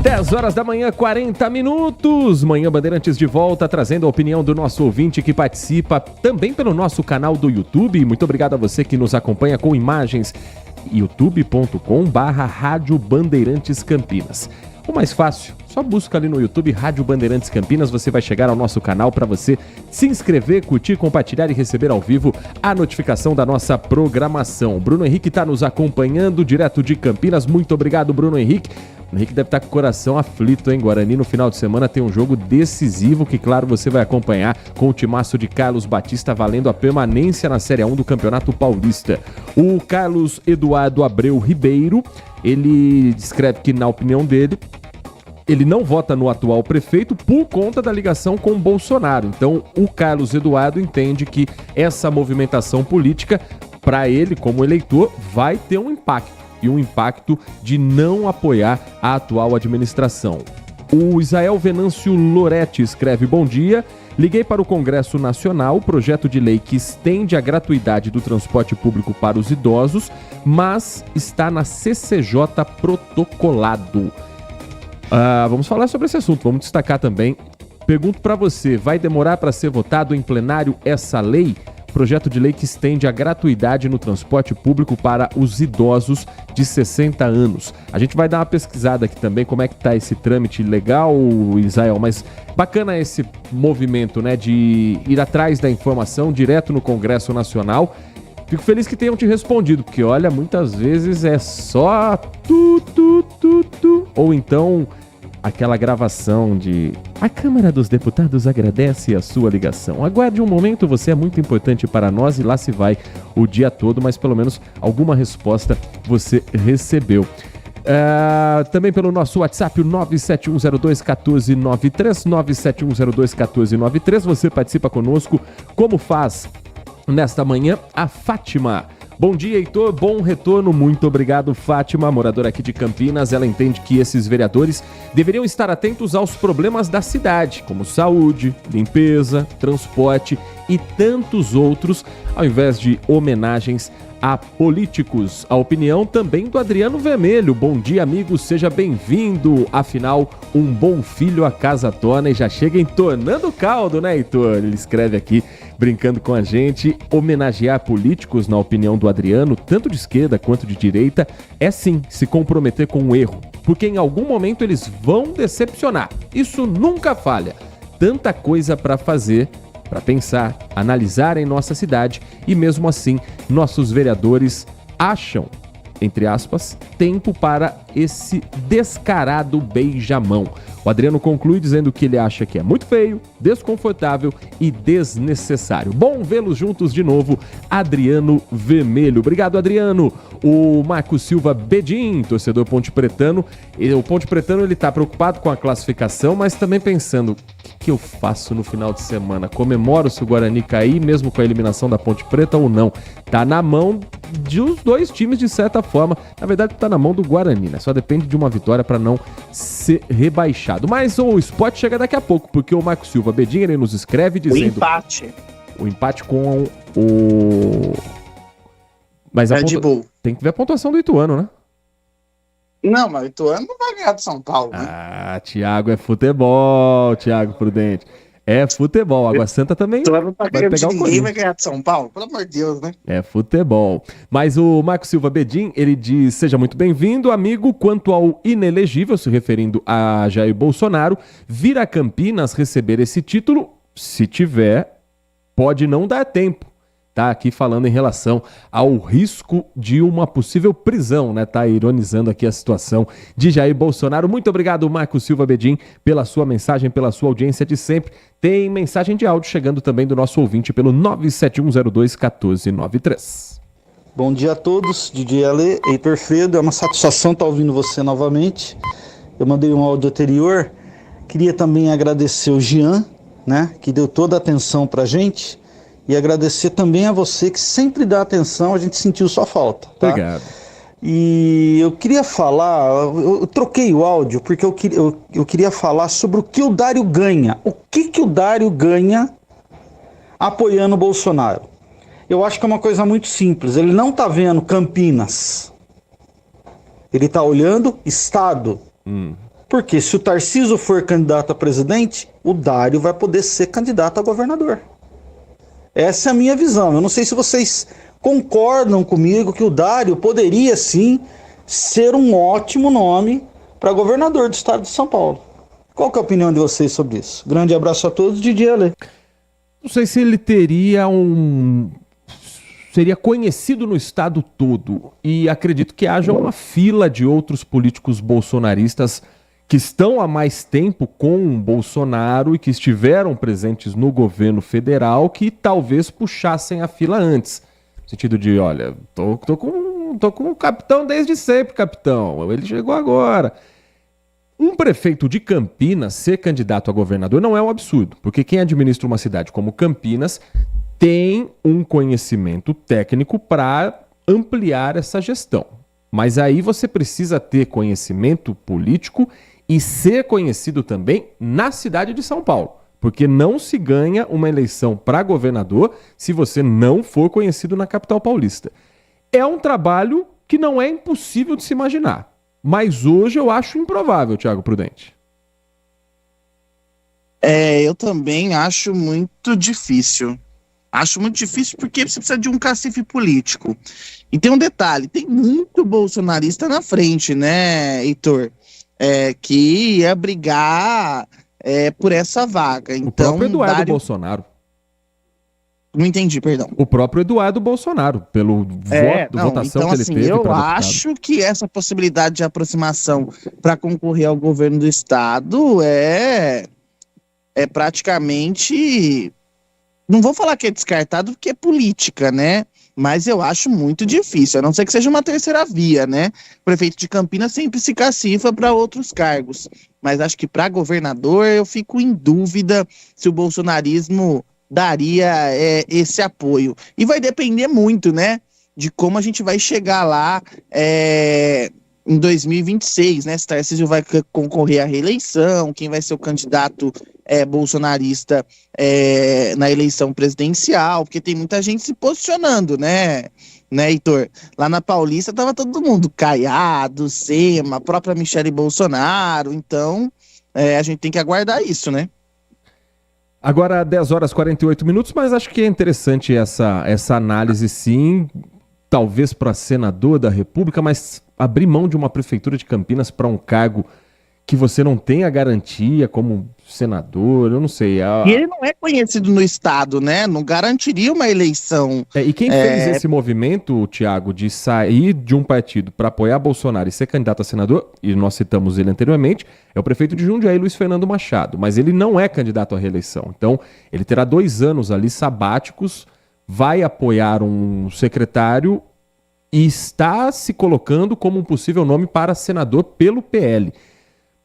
10 horas da manhã, 40 minutos. Manhã Bandeirantes de volta, trazendo a opinião do nosso ouvinte que participa também pelo nosso canal do YouTube. Muito obrigado a você que nos acompanha com imagens. youtube.com/Rádio Bandeirantes Campinas. O mais fácil, Só busca ali no YouTube Rádio Bandeirantes Campinas, você vai chegar ao nosso canal para você se inscrever, curtir, compartilhar e receber ao vivo a notificação da nossa programação. Bruno Henrique está nos acompanhando direto de Campinas. Muito obrigado, Bruno Henrique. O Henrique deve estar com o coração aflito, hein? Guarani no final de semana tem um jogo decisivo que, claro, você vai acompanhar com o timaço de Carlos Batista valendo a permanência na Série 1 do Campeonato Paulista. O Carlos Eduardo Abreu Ribeiro, ele descreve que, na opinião dele, ele não vota no atual prefeito por conta da ligação com o Bolsonaro. Então, o Carlos Eduardo entende que essa movimentação política, para ele, como eleitor, vai ter um impacto. E um impacto de não apoiar a atual administração. O Isael Venâncio Loretti escreve: bom dia, liguei para o Congresso Nacional, projeto de lei que estende a gratuidade do transporte público para os idosos, mas está na CCJ protocolado. Vamos falar sobre esse assunto, vamos destacar também. Pergunto para você, vai demorar para ser votado em plenário essa lei? Projeto de lei que estende a gratuidade no transporte público para os idosos de 60 anos. A gente vai dar uma pesquisada aqui também, como é que tá esse trâmite legal, Isael, mas bacana esse movimento, né, de ir atrás da informação direto no Congresso Nacional. Fico feliz que tenham te respondido, porque olha, muitas vezes é só ou então aquela gravação de a Câmara dos Deputados agradece a sua ligação. Aguarde um momento, você é muito importante para nós, e lá se vai o dia todo, mas pelo menos alguma resposta você recebeu. Também pelo nosso WhatsApp, o 971021493, 971021493, você participa conosco, como faz nesta manhã a Fátima. Bom dia, Heitor, bom retorno, muito obrigado, Fátima, moradora aqui de Campinas. Ela entende que esses vereadores deveriam estar atentos aos problemas da cidade, como saúde, limpeza, transporte e tantos outros, ao invés de homenagens a políticos. A opinião também do Adriano Vermelho. Bom dia, amigo, seja bem-vindo. Afinal, um bom filho a casa torna, e já chega entornando o caldo, né, Heitor? Ele escreve aqui, brincando com a gente. Homenagear políticos, na opinião do Adriano, tanto de esquerda quanto de direita, é sim se comprometer com o erro, porque em algum momento eles vão decepcionar. Isso nunca falha. Tanta coisa para fazer, para pensar, analisar em nossa cidade, e mesmo assim nossos vereadores acham, entre aspas, tempo para esse descarado beijamão. O Adriano conclui dizendo que ele acha que é muito feio, desconfortável e desnecessário. Bom vê-los juntos de novo, Adriano Vermelho. Obrigado, Adriano. O Marco Silva Bedin, torcedor pontepretano. O pontepretano, ele tá preocupado com a classificação, mas também pensando, o que eu faço no final de semana? Comemoro se o Guarani cair, mesmo com a eliminação da Ponte Preta ou não? Tá na mão dos dois times, de certa forma. Na verdade, tá na mão do Guarani, né? Só depende de uma vitória para não ser rebaixado. Mas o Sport chega daqui a pouco, porque o Marco Silva Bedin, ele nos escreve dizendo... O empate com o... Mas tem que ver a pontuação do Ituano, né? Não, mas o Ituano não vai ganhar do São Paulo, né? Thiago, é futebol, Thiago Prudente. É futebol. Água Santa também vai pegar ninguém vai ganhar de São Paulo, pelo amor de Deus, né? É futebol. Mas o Marco Silva Bedin, ele diz: seja muito bem-vindo, amigo. Quanto ao inelegível, se referindo a Jair Bolsonaro, vir a Campinas receber esse título, se tiver, pode não dar tempo. Tá aqui falando em relação ao risco de uma possível prisão, né? Tá ironizando aqui a situação de Jair Bolsonaro. Muito obrigado, Marco Silva Bedin, pela sua mensagem, pela sua audiência de sempre. Tem mensagem de áudio chegando também do nosso ouvinte pelo 971021493. Bom dia a todos, DJ Ale, Heitor Fredo, é uma satisfação estar ouvindo você novamente. Eu mandei um áudio anterior, queria também agradecer o Jean, né, que deu toda a atenção pra gente. E agradecer também a você que sempre dá atenção, a gente sentiu sua falta. Tá? Obrigado. E eu queria falar, eu troquei o áudio porque eu queria falar sobre o que o Dário ganha. O que o Dário ganha apoiando o Bolsonaro? Eu acho que é uma coisa muito simples. Ele não está vendo Campinas. Ele está olhando Estado. Porque se o Tarcísio for candidato a presidente, o Dário vai poder ser candidato a governador. Essa é a minha visão. Eu não sei se vocês concordam comigo que o Dário poderia sim ser um ótimo nome para governador do estado de São Paulo. Qual que é a opinião de vocês sobre isso? Grande abraço a todos, Didi Ale. Não sei se ele seria conhecido no estado todo, e acredito que haja uma fila de outros políticos bolsonaristas que estão há mais tempo com o Bolsonaro e que estiveram presentes no governo federal, que talvez puxassem a fila antes. No sentido de, olha, tô com o capitão desde sempre, capitão. Ele chegou agora. Um prefeito de Campinas ser candidato a governador não é um absurdo, porque quem administra uma cidade como Campinas tem um conhecimento técnico para ampliar essa gestão. Mas aí você precisa ter conhecimento político e ser conhecido também na cidade de São Paulo. Porque não se ganha uma eleição para governador se você não for conhecido na capital paulista. É um trabalho que não é impossível de se imaginar. Mas hoje eu acho improvável, Thiago Prudente. Eu também acho muito difícil. Acho muito difícil porque você precisa de um cacife político. E tem um detalhe, tem muito bolsonarista na frente, né, Heitor? Que ia brigar por essa vaga. Então, o próprio Eduardo Bolsonaro. Não entendi, perdão. O próprio Eduardo Bolsonaro, pelo votação então, que ele teve. Eu acho que essa possibilidade de aproximação para concorrer ao governo do estado é praticamente... Não vou falar que é descartado porque é política, né? Mas eu acho muito difícil, a não ser que seja uma terceira via, né? O prefeito de Campinas sempre se cacifa para outros cargos. Mas acho que para governador eu fico em dúvida se o bolsonarismo daria esse apoio. E vai depender muito, né? De como a gente vai chegar lá em 2026, né? Se Tarcísio vai concorrer à reeleição, quem vai ser o candidato bolsonarista na eleição presidencial, porque tem muita gente se posicionando, né, Heitor? Lá na Paulista tava todo mundo, Caiado, Zema, a própria Michele Bolsonaro, então a gente tem que aguardar isso, né? Agora 10 horas e 48 minutos, mas acho que é interessante essa análise sim, talvez para senador da República, mas abrir mão de uma prefeitura de Campinas para um cargo que você não tem a garantia como senador, eu não sei. E ele não é conhecido no estado, né? Não garantiria uma eleição. E quem fez esse movimento, Thiago, de sair de um partido para apoiar Bolsonaro e ser candidato a senador, e nós citamos ele anteriormente, é o prefeito de Jundiaí, Luiz Fernando Machado, mas ele não é candidato à reeleição. Então, ele terá 2 anos ali sabáticos, vai apoiar um secretário e está se colocando como um possível nome para senador pelo PL.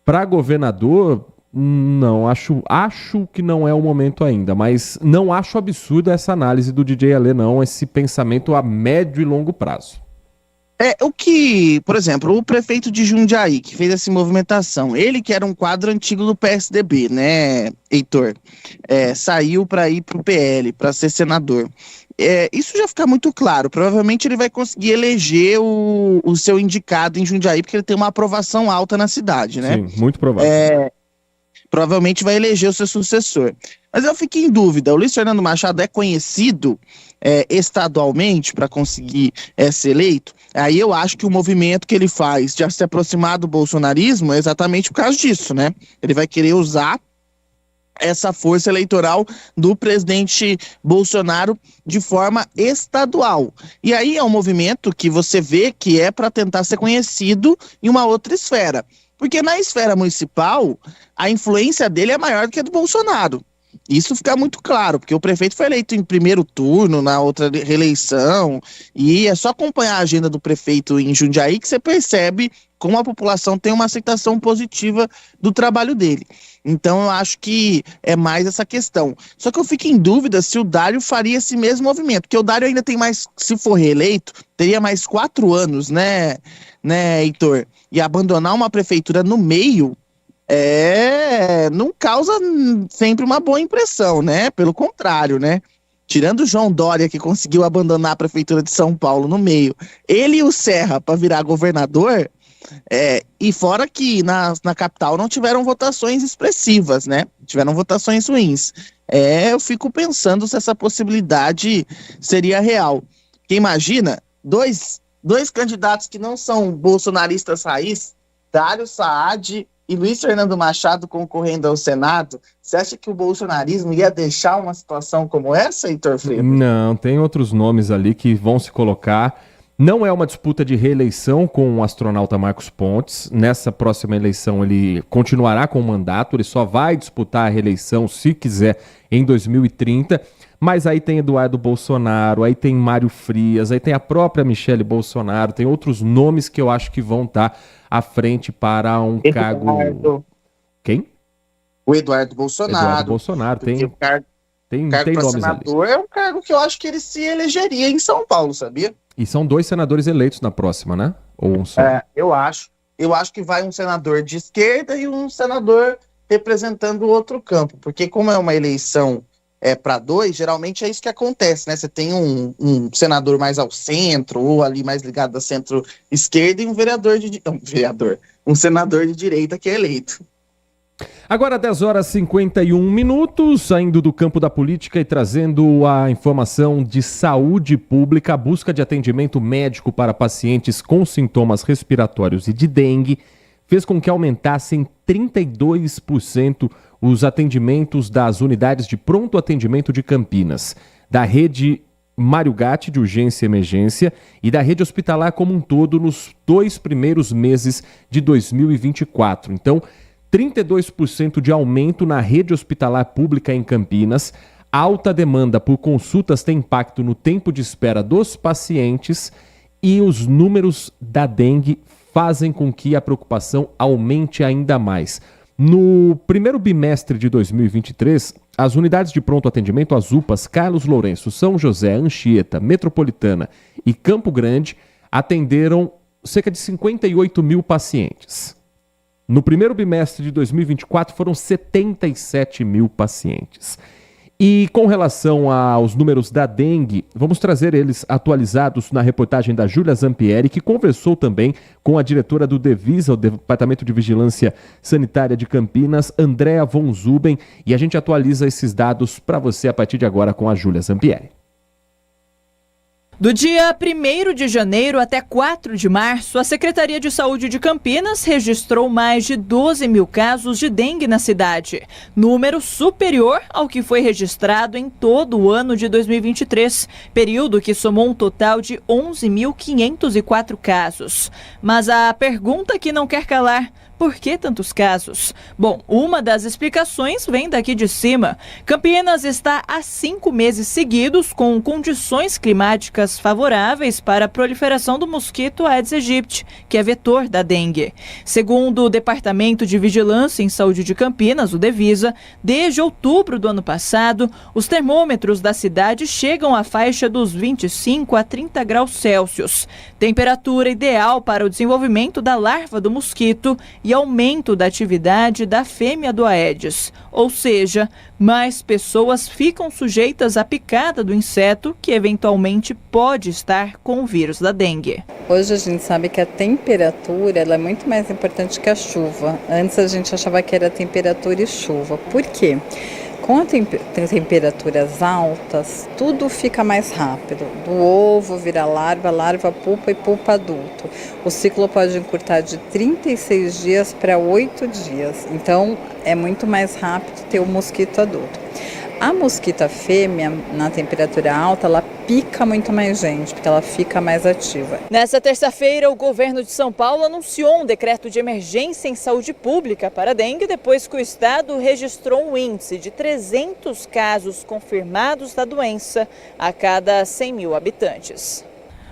Para governador, não, acho que não é o momento ainda, mas não acho absurda essa análise do DJ Ale, não, esse pensamento a médio e longo prazo. Por exemplo, o prefeito de Jundiaí, que fez essa movimentação, ele que era um quadro antigo do PSDB, né, Heitor? Saiu para ir para o PL, para ser senador. Isso já fica muito claro, provavelmente ele vai conseguir eleger o seu indicado em Jundiaí, porque ele tem uma aprovação alta na cidade, né? Sim, muito provável. Provavelmente vai eleger o seu sucessor. Mas eu fico em dúvida, o Luiz Fernando Machado é conhecido estadualmente para conseguir ser eleito? Aí eu acho que o movimento que ele faz de se aproximar do bolsonarismo é exatamente por causa disso, né? Ele vai querer usar essa força eleitoral do presidente Bolsonaro de forma estadual. E aí é um movimento que você vê que é para tentar ser conhecido em uma outra esfera. Porque na esfera municipal, a influência dele é maior do que a do Bolsonaro. Isso fica muito claro, porque o prefeito foi eleito em primeiro turno, na outra reeleição, e é só acompanhar a agenda do prefeito em Jundiaí que você percebe como a população tem uma aceitação positiva do trabalho dele. Então eu acho que é mais essa questão. Só que eu fico em dúvida se o Dário faria esse mesmo movimento, porque o Dário ainda tem mais, se for reeleito, teria mais 4 anos, né, Heitor? E abandonar uma prefeitura no meio não causa sempre uma boa impressão, né? Pelo contrário, né? Tirando o João Dória, que conseguiu abandonar a prefeitura de São Paulo no meio, ele e o Serra para virar governador, e fora que na capital não tiveram votações expressivas, né? Tiveram votações ruins. Eu fico pensando se essa possibilidade seria real. Porque imagina, dois candidatos que não são bolsonaristas raiz, Dário Saad e Luiz Fernando Machado concorrendo ao Senado, você acha que o bolsonarismo ia deixar uma situação como essa, Heitor Freire? Não, tem outros nomes ali que vão se colocar. Não é uma disputa de reeleição com o astronauta Marcos Pontes. Nessa próxima eleição ele continuará com o mandato, ele só vai disputar a reeleição, se quiser, em 2030. Mas aí tem Eduardo Bolsonaro, aí tem Mário Frias, aí tem a própria Michele Bolsonaro, tem outros nomes que eu acho que vão estar à frente para um cargo... Quem? O Eduardo Bolsonaro. Eduardo Bolsonaro, tem... O cargo tem para nomes senador ali. É um cargo que eu acho que ele se elegeria em São Paulo, sabia? E são 2 senadores eleitos na próxima, né? Ou um só? Eu acho. Eu acho que vai um senador de esquerda e um senador representando o outro campo. Porque como é uma eleição para 2, geralmente é isso que acontece, né? Você tem um senador mais ao centro, ou ali mais ligado à centro-esquerda, e um senador de direita que é eleito. Agora 10h51, saindo do campo da política e trazendo a informação de saúde pública. A busca de atendimento médico para pacientes com sintomas respiratórios e de dengue fez com que aumentassem 32% os atendimentos das unidades de pronto atendimento de Campinas, da rede Mário Gatti de urgência e emergência e da rede hospitalar como um todo nos 2 primeiros meses de 2024. Então, 32% de aumento na rede hospitalar pública em Campinas. Alta demanda por consultas tem impacto no tempo de espera dos pacientes e os números da dengue fazem com que a preocupação aumente ainda mais. No primeiro bimestre de 2023, as unidades de pronto atendimento, as UPAs Carlos Lourenço, São José, Anchieta, Metropolitana e Campo Grande atenderam cerca de 58 mil pacientes. No primeiro bimestre de 2024 foram 77 mil pacientes. E com relação aos números da dengue, vamos trazer eles atualizados na reportagem da Júlia Zampieri, que conversou também com a diretora do Devisa, o Departamento de Vigilância Sanitária de Campinas, Andréa Von Zuben, e a gente atualiza esses dados para você a partir de agora com a Júlia Zampieri. Do dia 1º de janeiro até 4 de março, a Secretaria de Saúde de Campinas registrou mais de 12 mil casos de dengue na cidade, número superior ao que foi registrado em todo o ano de 2023, período que somou um total de 11.504 casos. Mas a pergunta que não quer calar: por que tantos casos? Bom, uma das explicações vem daqui de cima. Campinas está há 5 meses seguidos com condições climáticas favoráveis para a proliferação do mosquito Aedes aegypti, que é vetor da dengue. Segundo o Departamento de Vigilância em Saúde de Campinas, o Devisa, desde outubro do ano passado, os termômetros da cidade chegam à faixa dos 25 a 30 graus Celsius, temperatura ideal para o desenvolvimento da larva do mosquito e aumento da atividade da fêmea do Aedes, ou seja, mais pessoas ficam sujeitas à picada do inseto que eventualmente pode estar com o vírus da dengue. Hoje a gente sabe que a temperatura ela é muito mais importante que a chuva. Antes a gente achava que era temperatura e chuva. Por quê? Com as temperaturas altas, tudo fica mais rápido. Do ovo vira larva, larva pupa e pupa adulto. O ciclo pode encurtar de 36 dias para 8 dias. Então, é muito mais rápido ter o mosquito adulto. A mosquita fêmea, na temperatura alta, ela pica muito mais gente, porque ela fica mais ativa. Nessa terça-feira, o governo de São Paulo anunciou um decreto de emergência em saúde pública para a dengue, depois que o estado registrou um índice de 300 casos confirmados da doença a cada 100 mil habitantes.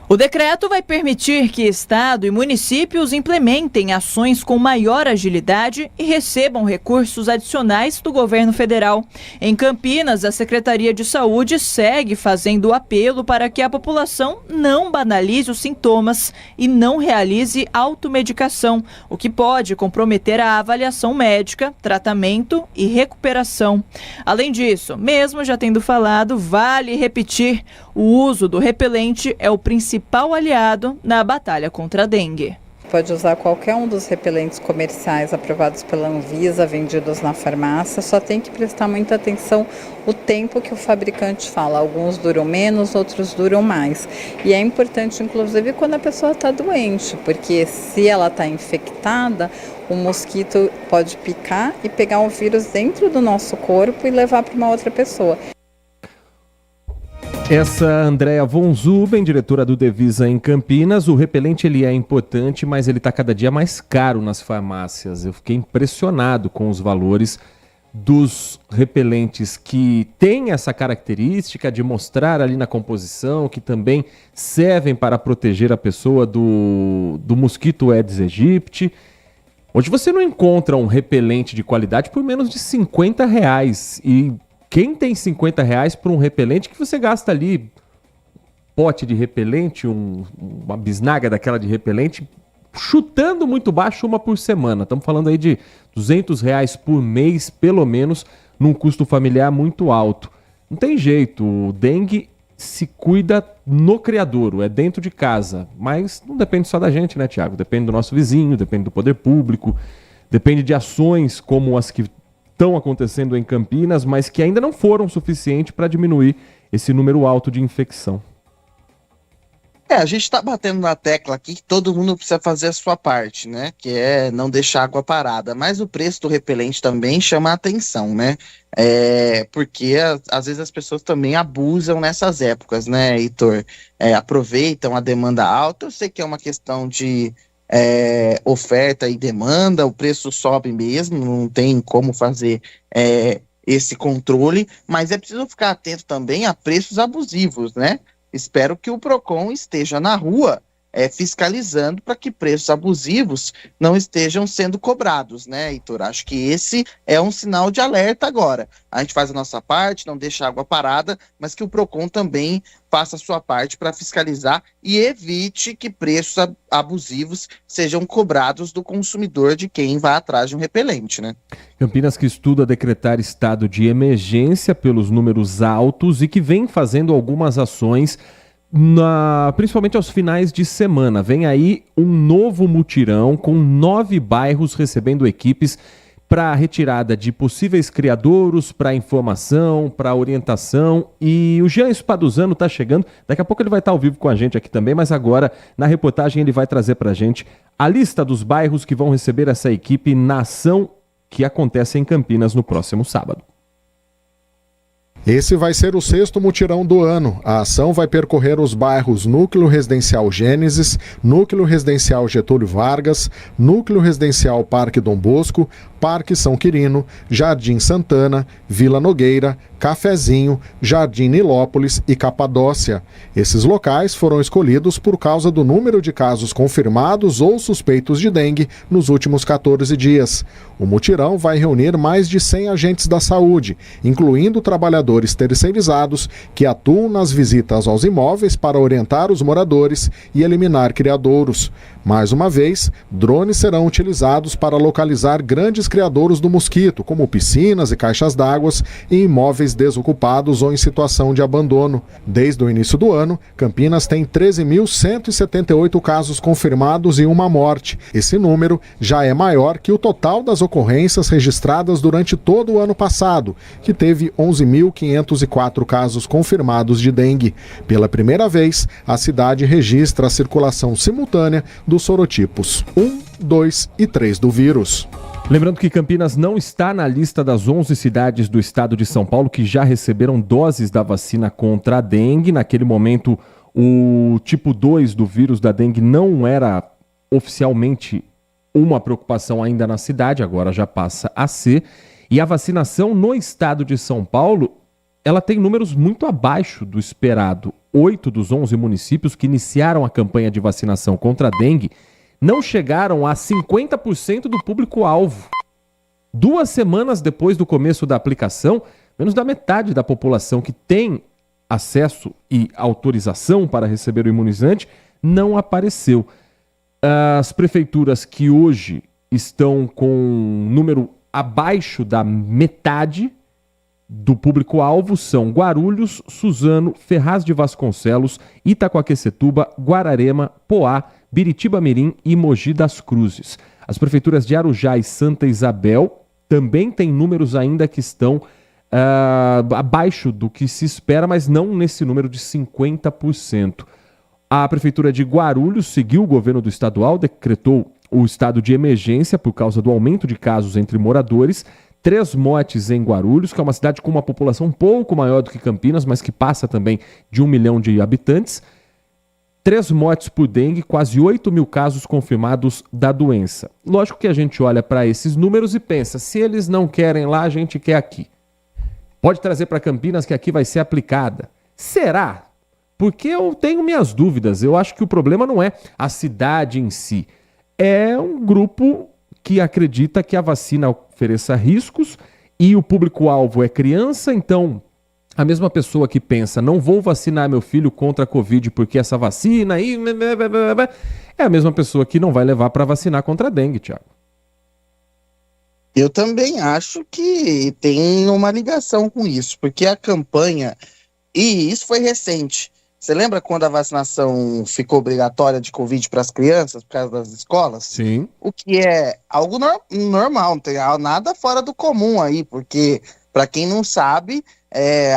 O decreto vai permitir que Estado e municípios implementem ações com maior agilidade e recebam recursos adicionais do governo federal. Em Campinas, a Secretaria de Saúde segue fazendo o apelo para que a população não banalize os sintomas e não realize automedicação, o que pode comprometer a avaliação médica, tratamento e recuperação. Além disso, mesmo já tendo falado, vale repetir: o uso do repelente é o principal aliado na batalha contra a dengue. pode usar qualquer um dos repelentes comerciais aprovados pela Anvisa, vendidos na farmácia, só tem que prestar muita atenção o tempo que o fabricante fala. Alguns duram menos, outros duram mais. E é importante, inclusive, quando a pessoa está doente, porque se ela está infectada, o mosquito pode picar e pegar o vírus dentro do nosso corpo e levar para uma outra pessoa. Essa Andréa von Zuben, diretora do Devisa em Campinas. O repelente ele é importante, mas ele está cada dia mais caro nas farmácias. Eu fiquei impressionado com os valores dos repelentes que têm essa característica de mostrar ali na composição, que também servem para proteger a pessoa do mosquito Aedes aegypti. Hoje você não encontra um repelente de qualidade por menos de R$50. E quem tem R$50 por um repelente que você gasta ali, pote de repelente, uma bisnaga daquela de repelente, chutando muito baixo, uma por semana. Estamos falando aí de R$200 por mês, pelo menos, num custo familiar muito alto. Não tem jeito, o dengue se cuida no criadouro, é dentro de casa. Mas não depende só da gente, né, Tiago? Depende do nosso vizinho, depende do poder público, depende de ações como as que estão acontecendo em Campinas, mas que ainda não foram suficientes para diminuir esse número alto de infecção. A gente está batendo na tecla aqui que todo mundo precisa fazer a sua parte, né? Que é não deixar água parada. Mas o preço do repelente também chama a atenção, né? Porque às vezes as pessoas também abusam nessas épocas, né, Heitor? Aproveitam a demanda alta. Eu sei que é uma questão de oferta e demanda, o preço sobe mesmo, não tem como fazer esse controle, mas é preciso ficar atento também a preços abusivos, né? Espero que o PROCON esteja na rua fiscalizando para que preços abusivos não estejam sendo cobrados, né, Heitor? Acho que esse é um sinal de alerta agora. A gente faz a nossa parte, não deixa a água parada, mas que o PROCON também faça a sua parte para fiscalizar e evite que preços abusivos sejam cobrados do consumidor de quem vai atrás de um repelente, né? Campinas que estuda decretar estado de emergência pelos números altos e que vem fazendo algumas ações principalmente aos finais de semana. Vem aí um novo mutirão com 9 bairros recebendo equipes para retirada de possíveis criadouros, para informação, para orientação. E o Jean Espaduzano está chegando. Daqui a pouco ele vai estar ao vivo com a gente aqui também, mas agora na reportagem ele vai trazer para a gente a lista dos bairros que vão receber essa equipe na ação que acontece em Campinas no próximo sábado. Esse vai ser o 6º mutirão do ano. A ação vai percorrer os bairros Núcleo Residencial Gênesis, Núcleo Residencial Getúlio Vargas, Núcleo Residencial Parque Dom Bosco, Parque São Quirino, Jardim Santana, Vila Nogueira, Cafezinho, Jardim Nilópolis e Capadócia. Esses locais foram escolhidos por causa do número de casos confirmados ou suspeitos de dengue nos últimos 14 dias. O mutirão vai reunir mais de 100 agentes da saúde, incluindo trabalhadores terceirizados que atuam nas visitas aos imóveis para orientar os moradores e eliminar criadouros. Mais uma vez, drones serão utilizados para localizar grandes criadouros do mosquito, como piscinas e caixas d'água em imóveis desocupados ou em situação de abandono. Desde o início do ano, Campinas tem 13.178 casos confirmados e uma morte. Esse número já é maior que o total das ocorrências registradas durante todo o ano passado, que teve 11.504 casos confirmados de dengue. Pela primeira vez, a cidade registra a circulação simultânea dos sorotipos 1, 2 e 3 do vírus. Lembrando que Campinas não está na lista das 11 cidades do estado de São Paulo que já receberam doses da vacina contra a dengue. Naquele momento, o tipo 2 do vírus da dengue não era oficialmente uma preocupação ainda na cidade, agora já passa a ser. E a vacinação no estado de São Paulo, ela tem números muito abaixo do esperado. 8 dos 11 municípios que iniciaram a campanha de vacinação contra a dengue não chegaram a 50% do público-alvo. 2 semanas depois do começo da aplicação, menos da metade da população que tem acesso e autorização para receber o imunizante não apareceu. As prefeituras que hoje estão com um número abaixo da metade do público-alvo são Guarulhos, Suzano, Ferraz de Vasconcelos, Itacoaquecetuba, Guararema, Poá, Biritiba-Mirim e Mogi das Cruzes. As prefeituras de Arujá e Santa Isabel também têm números ainda que estão abaixo do que se espera, mas não nesse número de 50%. A prefeitura de Guarulhos seguiu o governo do estadual, decretou o estado de emergência por causa do aumento de casos entre moradores. 3 mortes em Guarulhos, que é uma cidade com uma população um pouco maior do que Campinas, mas que passa também de 1 milhão de habitantes. 3 mortes por dengue, quase 8 mil casos confirmados da doença. Lógico que a gente olha para esses números e pensa, se eles não querem lá, a gente quer aqui. Pode trazer para Campinas que aqui vai ser aplicada. Será? Porque eu tenho minhas dúvidas. Eu acho que o problema não é a cidade em si. É um grupo que acredita que a vacina ofereça riscos e o público-alvo é criança, então a mesma pessoa que pensa, não vou vacinar meu filho contra a Covid porque essa vacina aí... é a mesma pessoa que não vai levar para vacinar contra a dengue, Thiago. Eu também acho que tem uma ligação com isso, porque a campanha, e isso foi recente, você lembra quando a vacinação ficou obrigatória de Covid para as crianças, por causa das escolas? Sim. O que é algo normal, não tem nada fora do comum aí, porque, para quem não sabe,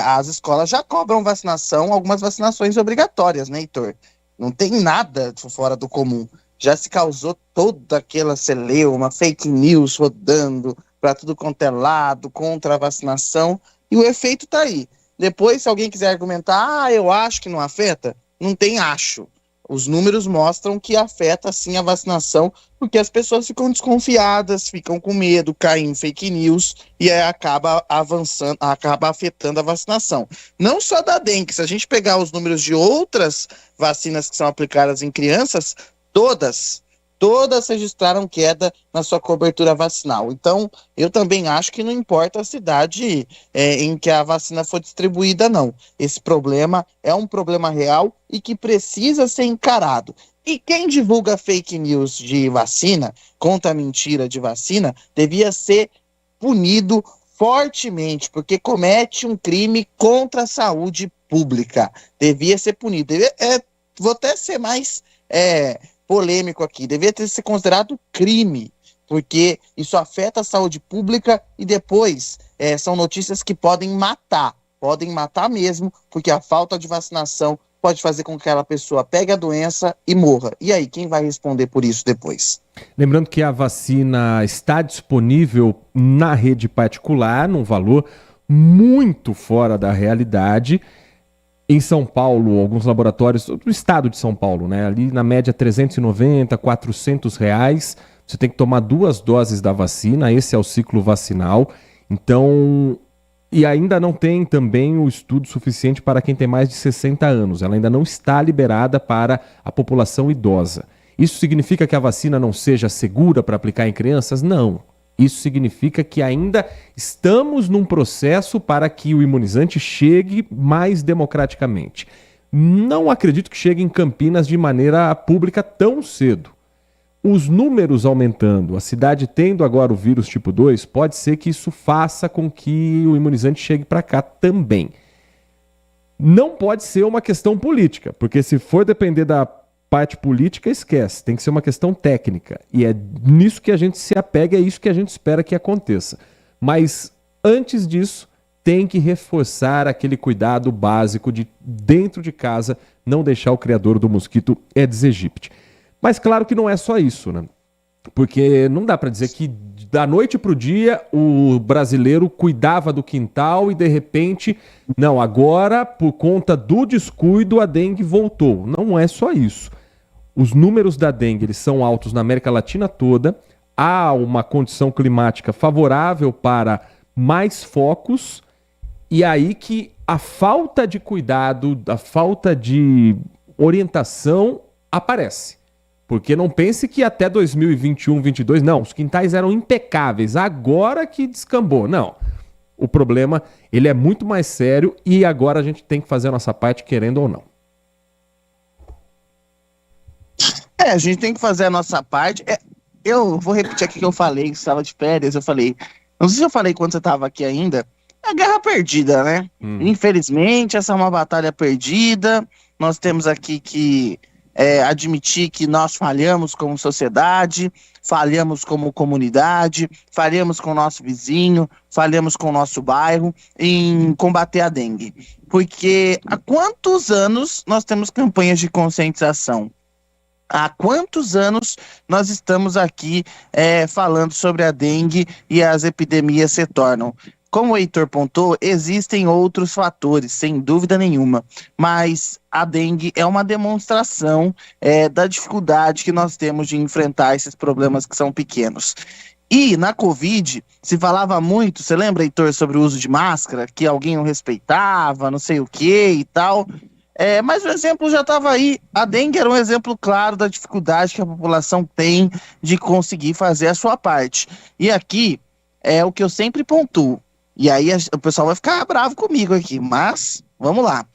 as escolas já cobram vacinação, algumas vacinações obrigatórias, né, Heitor? Não tem nada fora do comum. Já se causou toda aquela celeuma, fake news rodando para tudo quanto é lado, contra a vacinação, e o efeito tá aí. Depois, se alguém quiser argumentar, eu acho que não afeta, não tem acho. Os números mostram que afeta sim a vacinação, porque as pessoas ficam desconfiadas, ficam com medo, caem em fake news e aí acaba avançando, acaba afetando a vacinação. Não só da dengue, se a gente pegar os números de outras vacinas que são aplicadas em crianças, todas registraram queda na sua cobertura vacinal. Então, eu também acho que não importa a cidade em que a vacina foi distribuída, não. Esse problema é um problema real e que precisa ser encarado. E quem divulga fake news de vacina, conta mentira de vacina, devia ser punido fortemente, porque comete um crime contra a saúde pública. Devia ser punido. Vou até ser mais... polêmico aqui, devia ter sido considerado crime, porque isso afeta a saúde pública e depois são notícias que podem matar mesmo, porque a falta de vacinação pode fazer com que aquela pessoa pegue a doença e morra. E aí, quem vai responder por isso depois? Lembrando que a vacina está disponível na rede particular, num valor muito fora da realidade. Em São Paulo, alguns laboratórios do estado de São Paulo, né? Ali na média R$390, R$400. Você tem que tomar 2 doses da vacina, esse é o ciclo vacinal. Então, e ainda não tem também o estudo suficiente para quem tem mais de 60 anos. Ela ainda não está liberada para a população idosa. Isso significa que a vacina não seja segura para aplicar em crianças? Não. Isso significa que ainda estamos num processo para que o imunizante chegue mais democraticamente. Não acredito que chegue em Campinas de maneira pública tão cedo. Os números aumentando, a cidade tendo agora o vírus tipo 2, pode ser que isso faça com que o imunizante chegue para cá também. Não pode ser uma questão política, porque se for depender da parte política, esquece, tem que ser uma questão técnica, e é nisso que a gente se apega, é isso que a gente espera que aconteça. Mas antes disso, tem que reforçar aquele cuidado básico de dentro de casa não deixar o criador do mosquito Aedes aegypti. Mas claro que não é só isso, né? Porque não dá para dizer que da noite para o dia o brasileiro cuidava do quintal e de repente, não, agora por conta do descuido a dengue voltou. Não é só isso. Os números da dengue eles são altos na América Latina toda, há uma condição climática favorável para mais focos, e aí que a falta de cuidado, a falta de orientação aparece. Porque não pense que até 2021, 2022, não, os quintais eram impecáveis, agora que descambou. Não, o problema ele é muito mais sério e agora a gente tem que fazer a nossa parte, querendo ou não. A gente tem que fazer a nossa parte. Eu vou repetir aqui que eu falei, que estava de férias, eu falei, não sei se eu falei quando você estava aqui ainda, é a guerra perdida, né? Infelizmente, essa é uma batalha perdida, nós temos aqui que admitir que nós falhamos como sociedade, falhamos como comunidade, falhamos com o nosso vizinho, falhamos com o nosso bairro em combater a dengue. Porque há quantos anos nós temos campanhas de conscientização? Há quantos anos nós estamos aqui falando sobre a dengue e as epidemias se tornam? Como o Heitor pontuou, existem outros fatores, sem dúvida nenhuma, mas a dengue é uma demonstração da dificuldade que nós temos de enfrentar esses problemas que são pequenos. E na Covid, se falava muito, você lembra, Heitor, sobre o uso de máscara, que alguém não respeitava, não sei o que e tal. Mas o exemplo já estava aí. A dengue era um exemplo claro da dificuldade que a população tem de conseguir fazer a sua parte. E aqui é o que eu sempre pontuo. E aí o pessoal vai ficar bravo comigo aqui, mas vamos lá.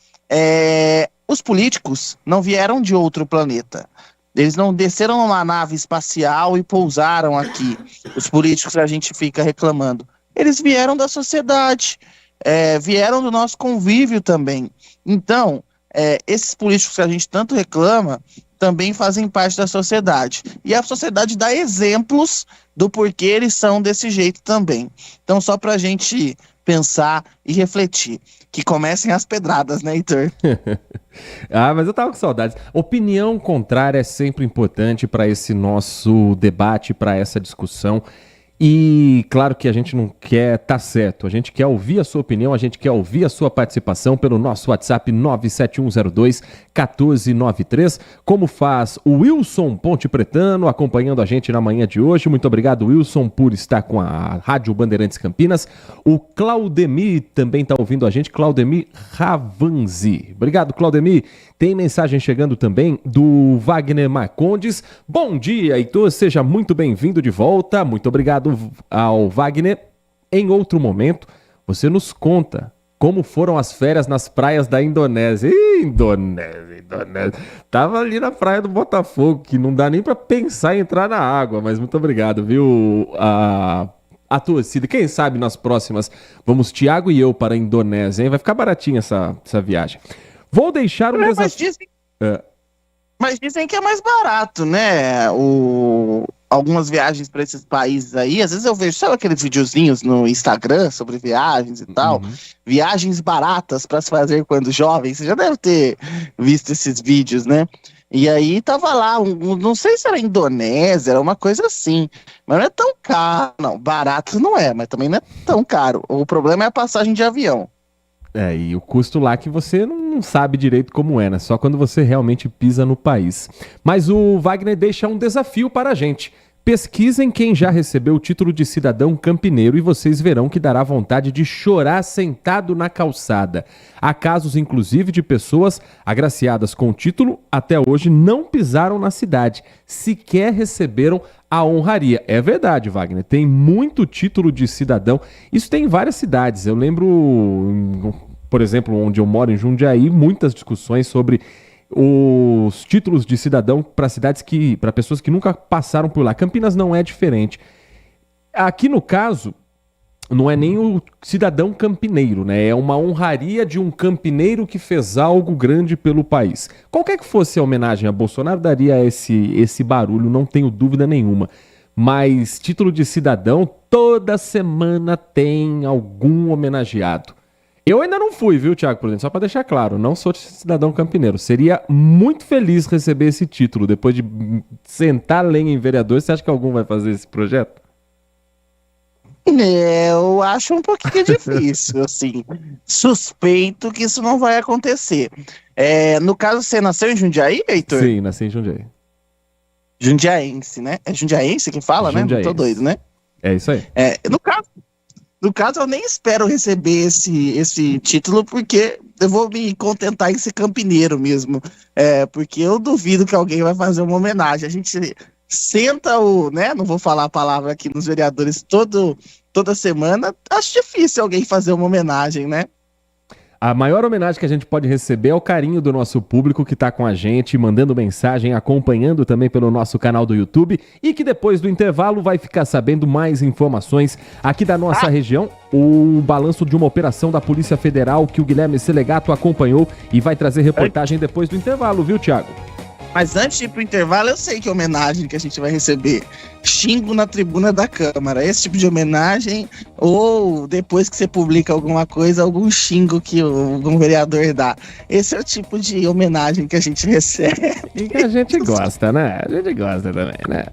Os políticos não vieram de outro planeta. Eles não desceram numa nave espacial e pousaram aqui. Os políticos que a gente fica reclamando. Eles vieram da sociedade, vieram do nosso convívio também. Então, esses políticos que a gente tanto reclama também fazem parte da sociedade. E a sociedade dá exemplos do porquê eles são desse jeito também. Então, só pra gente pensar e refletir. Que comecem as pedradas, né, Heitor? Mas eu tava com saudades. Opinião contrária é sempre importante para esse nosso debate, para essa discussão. E claro que a gente não quer tá certo, a gente quer ouvir a sua opinião, a gente quer ouvir a sua participação pelo nosso WhatsApp 97102-1493, como faz o Wilson Ponte Pretano acompanhando a gente na manhã de hoje. Muito obrigado, Wilson, por estar com a Rádio Bandeirantes Campinas. O Claudemir também está ouvindo a gente, Claudemir Ravanzi. Obrigado, Claudemir. Tem mensagem chegando também do Wagner Marcondes. Bom dia, Heitor, seja muito bem-vindo de volta. Muito obrigado ao Wagner. Em outro momento, você nos conta como foram as férias nas praias da Indonésia. Indonésia. Tava ali na praia do Botafogo, que não dá nem para pensar em entrar na água, mas muito obrigado, viu, a torcida. Quem sabe nas próximas vamos Thiago e eu para a Indonésia, hein? Vai ficar baratinha essa viagem. Vou deixar um desafio. Mas dizem que é mais barato, né? Algumas viagens para esses países aí. Às vezes eu vejo, sabe aqueles videozinhos no Instagram sobre viagens e tal? Viagens baratas para se fazer quando jovem. Você já deve ter visto esses vídeos, né? E aí tava lá, não sei se era Indonésia, era uma coisa assim. Mas não é tão caro. Não, barato não é, mas também não é tão caro. O problema é a passagem de avião. E o custo lá que você não sabe direito como é, né? Só quando você realmente pisa no país. Mas o Wagner deixa um desafio para a gente. Pesquisem quem já recebeu o título de cidadão campineiro e vocês verão que dará vontade de chorar sentado na calçada. Há casos, inclusive, de pessoas agraciadas com o título até hoje não pisaram na cidade, sequer receberam a honraria. É verdade, Wagner, tem muito título de cidadão. Isso tem em várias cidades. Eu lembro, por exemplo, onde eu moro, em Jundiaí, muitas discussões sobre os títulos de cidadão para pessoas que nunca passaram por lá. Campinas não é diferente. Aqui no caso, não é nem o cidadão campineiro, né? É uma honraria de um campineiro que fez algo grande pelo país. Qualquer que fosse a homenagem a Bolsonaro daria esse barulho, não tenho dúvida nenhuma. Mas título de cidadão, toda semana tem algum homenageado. Eu ainda não fui, viu, Thiago Prudente? Só para deixar claro, não sou cidadão campineiro. Seria muito feliz receber esse título. Depois de sentar lenha em vereador, você acha que algum vai fazer esse projeto? Eu acho um pouquinho difícil, assim. Suspeito que isso não vai acontecer. No caso, você nasceu em Jundiaí, Heitor? Sim, nasci em Jundiaí. Jundiaense, né? É jundiaense que fala, né? Não tô doido, né? É isso aí. No caso, eu nem espero receber esse título, porque eu vou me contentar em ser campineiro mesmo. Porque eu duvido que alguém vai fazer uma homenagem. A gente senta né? Não vou falar a palavra aqui nos vereadores toda semana. Acho difícil alguém fazer uma homenagem, né? A maior homenagem que a gente pode receber é o carinho do nosso público que está com a gente, mandando mensagem, acompanhando também pelo nosso canal do YouTube e que depois do intervalo vai ficar sabendo mais informações aqui da nossa região, o balanço de uma operação da Polícia Federal que o Guilherme Selegato acompanhou e vai trazer reportagem depois do intervalo, viu, Thiago? Mas antes de ir pro intervalo, eu sei que homenagem que a gente vai receber. Xingo na tribuna da Câmara. Esse tipo de homenagem, ou depois que você publica alguma coisa, algum xingo que algum vereador dá. Esse é o tipo de homenagem que a gente recebe. E que a gente gosta, né? A gente gosta também, né?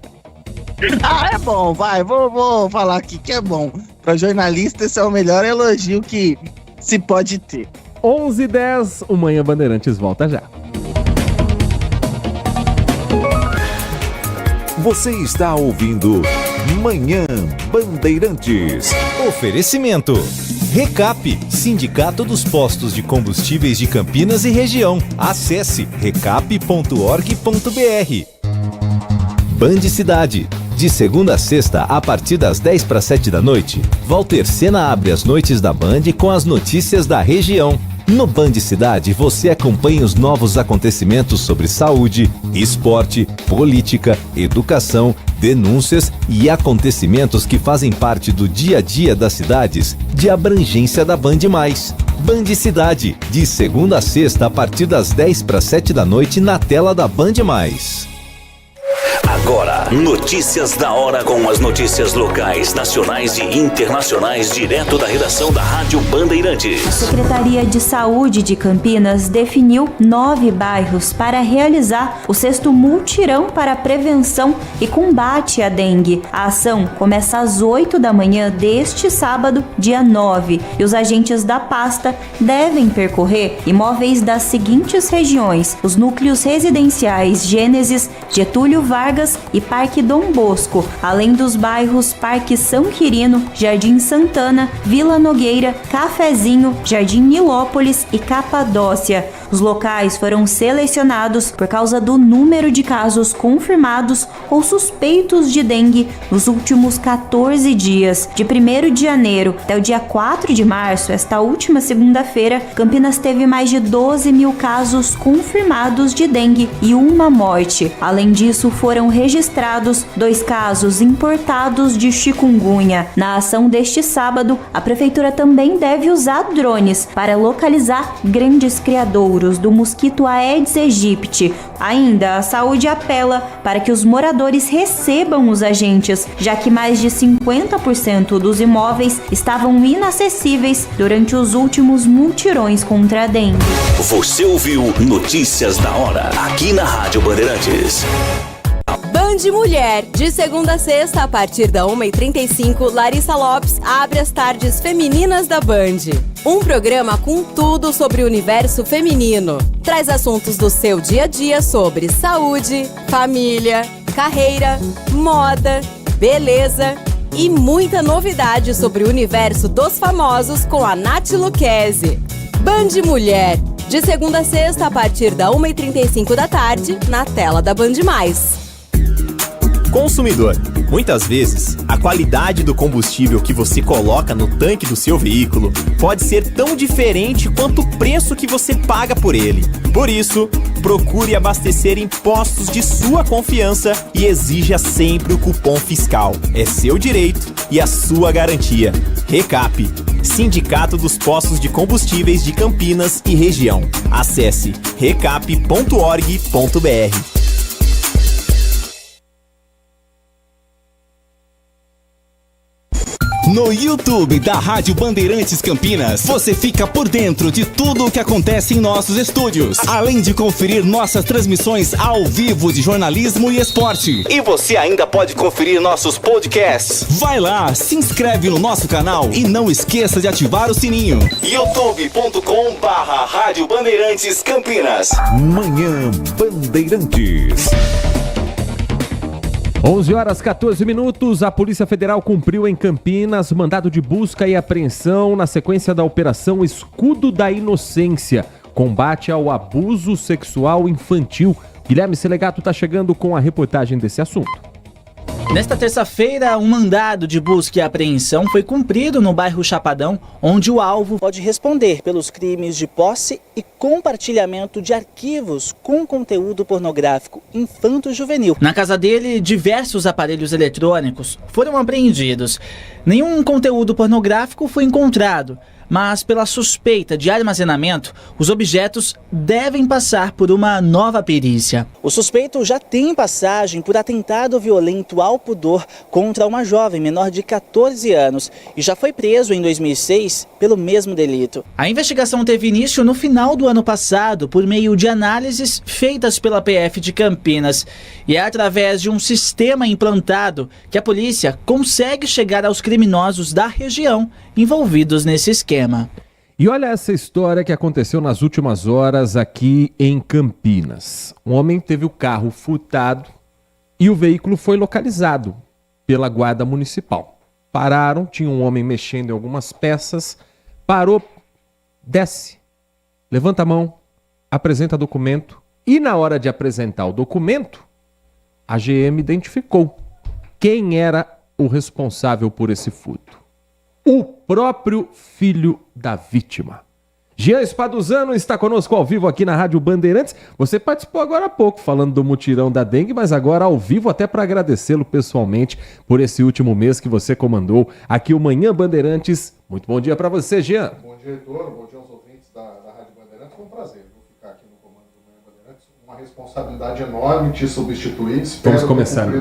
Ah, é bom, vai, vou falar aqui que é bom. Para jornalista, esse é o melhor elogio que se pode ter. 11h10, o Manhã Bandeirantes volta já. Você está ouvindo Manhã Bandeirantes. Oferecimento. Recap, Sindicato dos Postos de Combustíveis de Campinas e Região. Acesse recap.org.br. Band Cidade. De segunda a sexta, a partir das 6:50 da noite, Walter Sena abre as noites da Band com as notícias da região. No Band Cidade, você acompanha os novos acontecimentos sobre saúde, esporte, política, educação, denúncias e acontecimentos que fazem parte do dia a dia das cidades de abrangência da Band+. Band Cidade, de segunda a sexta, a partir das 6:50 da noite, na tela da Band+. Agora, notícias da hora com as notícias locais, nacionais e internacionais, direto da redação da Rádio Bandeirantes. A Secretaria de Saúde de Campinas definiu 9 bairros para realizar o 6º multirão para a prevenção e combate à dengue. A ação começa às 8 da manhã deste sábado, dia 9, e os agentes da pasta devem percorrer imóveis das seguintes regiões: os núcleos residenciais Gênesis, Getúlio Vargas e Parque Dom Bosco, além dos bairros Parque São Quirino, Jardim Santana, Vila Nogueira, Cafezinho, Jardim Nilópolis e Capadócia. Os locais foram selecionados por causa do número de casos confirmados ou suspeitos de dengue nos últimos 14 dias. De 1º de janeiro até o dia 4 de março, esta última segunda-feira, Campinas teve mais de 12 mil casos confirmados de dengue e uma morte. Além disso, foram registrados 2 casos importados de chikungunya. Na ação deste sábado, a prefeitura também deve usar drones para localizar grandes criadouros do mosquito Aedes aegypti. Ainda, a saúde apela para que os moradores recebam os agentes, já que mais de 50% dos imóveis estavam inacessíveis durante os últimos multirões contra a dengue. Você ouviu Notícias da Hora, aqui na Rádio Bandeirantes. Band Mulher, de segunda a sexta, a partir da 1h35, Larissa Lopes abre as tardes femininas da Band. Um programa com tudo sobre o universo feminino. Traz assuntos do seu dia a dia sobre saúde, família, carreira, moda, beleza e muita novidade sobre o universo dos famosos com a Nath Lucchesi. Band Mulher, de segunda a sexta, a partir da 1h35 da tarde, na tela da Band+. Consumidor. Muitas vezes, a qualidade do combustível que você coloca no tanque do seu veículo pode ser tão diferente quanto o preço que você paga por ele. Por isso, procure abastecer em postos de sua confiança e exija sempre o cupom fiscal. É seu direito e a sua garantia. Recap, Sindicato dos Postos de Combustíveis de Campinas e Região. Acesse recap.org.br. No YouTube da Rádio Bandeirantes Campinas, você fica por dentro de tudo o que acontece em nossos estúdios, além de conferir nossas transmissões ao vivo de jornalismo e esporte. E você ainda pode conferir nossos podcasts. Vai lá, se inscreve no nosso canal e não esqueça de ativar o sininho. youtube.com/Rádio Bandeirantes Campinas. Manhã Bandeirantes. 11h14, a Polícia Federal cumpriu em Campinas mandado de busca e apreensão na sequência da Operação Escudo da Inocência, combate ao abuso sexual infantil. Guilherme Selegato está chegando com a reportagem desse assunto. Nesta terça-feira, um mandado de busca e apreensão foi cumprido no bairro Chapadão, onde o alvo pode responder pelos crimes de posse e compartilhamento de arquivos com conteúdo pornográfico infanto-juvenil. Na casa dele, diversos aparelhos eletrônicos foram apreendidos. Nenhum conteúdo pornográfico foi encontrado. mas pela suspeita de armazenamento, os objetos devem passar por uma nova perícia. O suspeito já tem passagem por atentado violento ao pudor contra uma jovem menor de 14 anos e já foi preso em 2006 pelo mesmo delito. A investigação teve início no final do ano passado por meio de análises feitas pela PF de Campinas. E é através de um sistema implantado que a polícia consegue chegar aos criminosos da região envolvidos nesse esquema. E olha essa história que aconteceu nas últimas horas aqui em Campinas. Um homem teve o carro furtado e o veículo foi localizado pela guarda municipal. Pararam, tinha um homem mexendo em algumas peças, parou, desce, levanta a mão, apresenta documento e na hora de apresentar o documento, a GM identificou quem era o responsável por esse furto. O próprio filho da vítima. Jean Spaduzano está conosco ao vivo aqui na Rádio Bandeirantes. Você participou agora há pouco falando do mutirão da dengue, mas agora ao vivo até para agradecê-lo pessoalmente por esse último mês que você comandou aqui o Manhã Bandeirantes. Muito bom dia para você, Jean. Bom dia, Heitor. Bom dia aos ouvintes da Rádio Bandeirantes. Foi um prazer ficar aqui no comando do Manhã Bandeirantes. Uma responsabilidade enorme te substituir.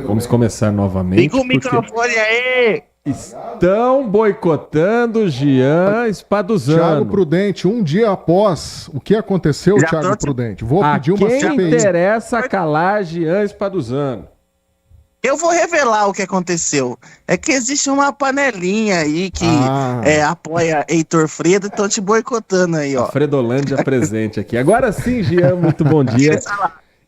Vamos começar novamente. Liga o microfone aí! Estão boicotando Jean Spaduzano. Thiago Prudente, um dia após o que aconteceu, Thiago Prudente, vou pedir uma CPI. Quem interessa calar Jean Spaduzano? Eu vou revelar o que aconteceu. É que existe uma panelinha aí que apoia Heitor Fredo, estão te boicotando aí, ó. A Fredolândia presente aqui. Agora sim, Jean, muito bom dia.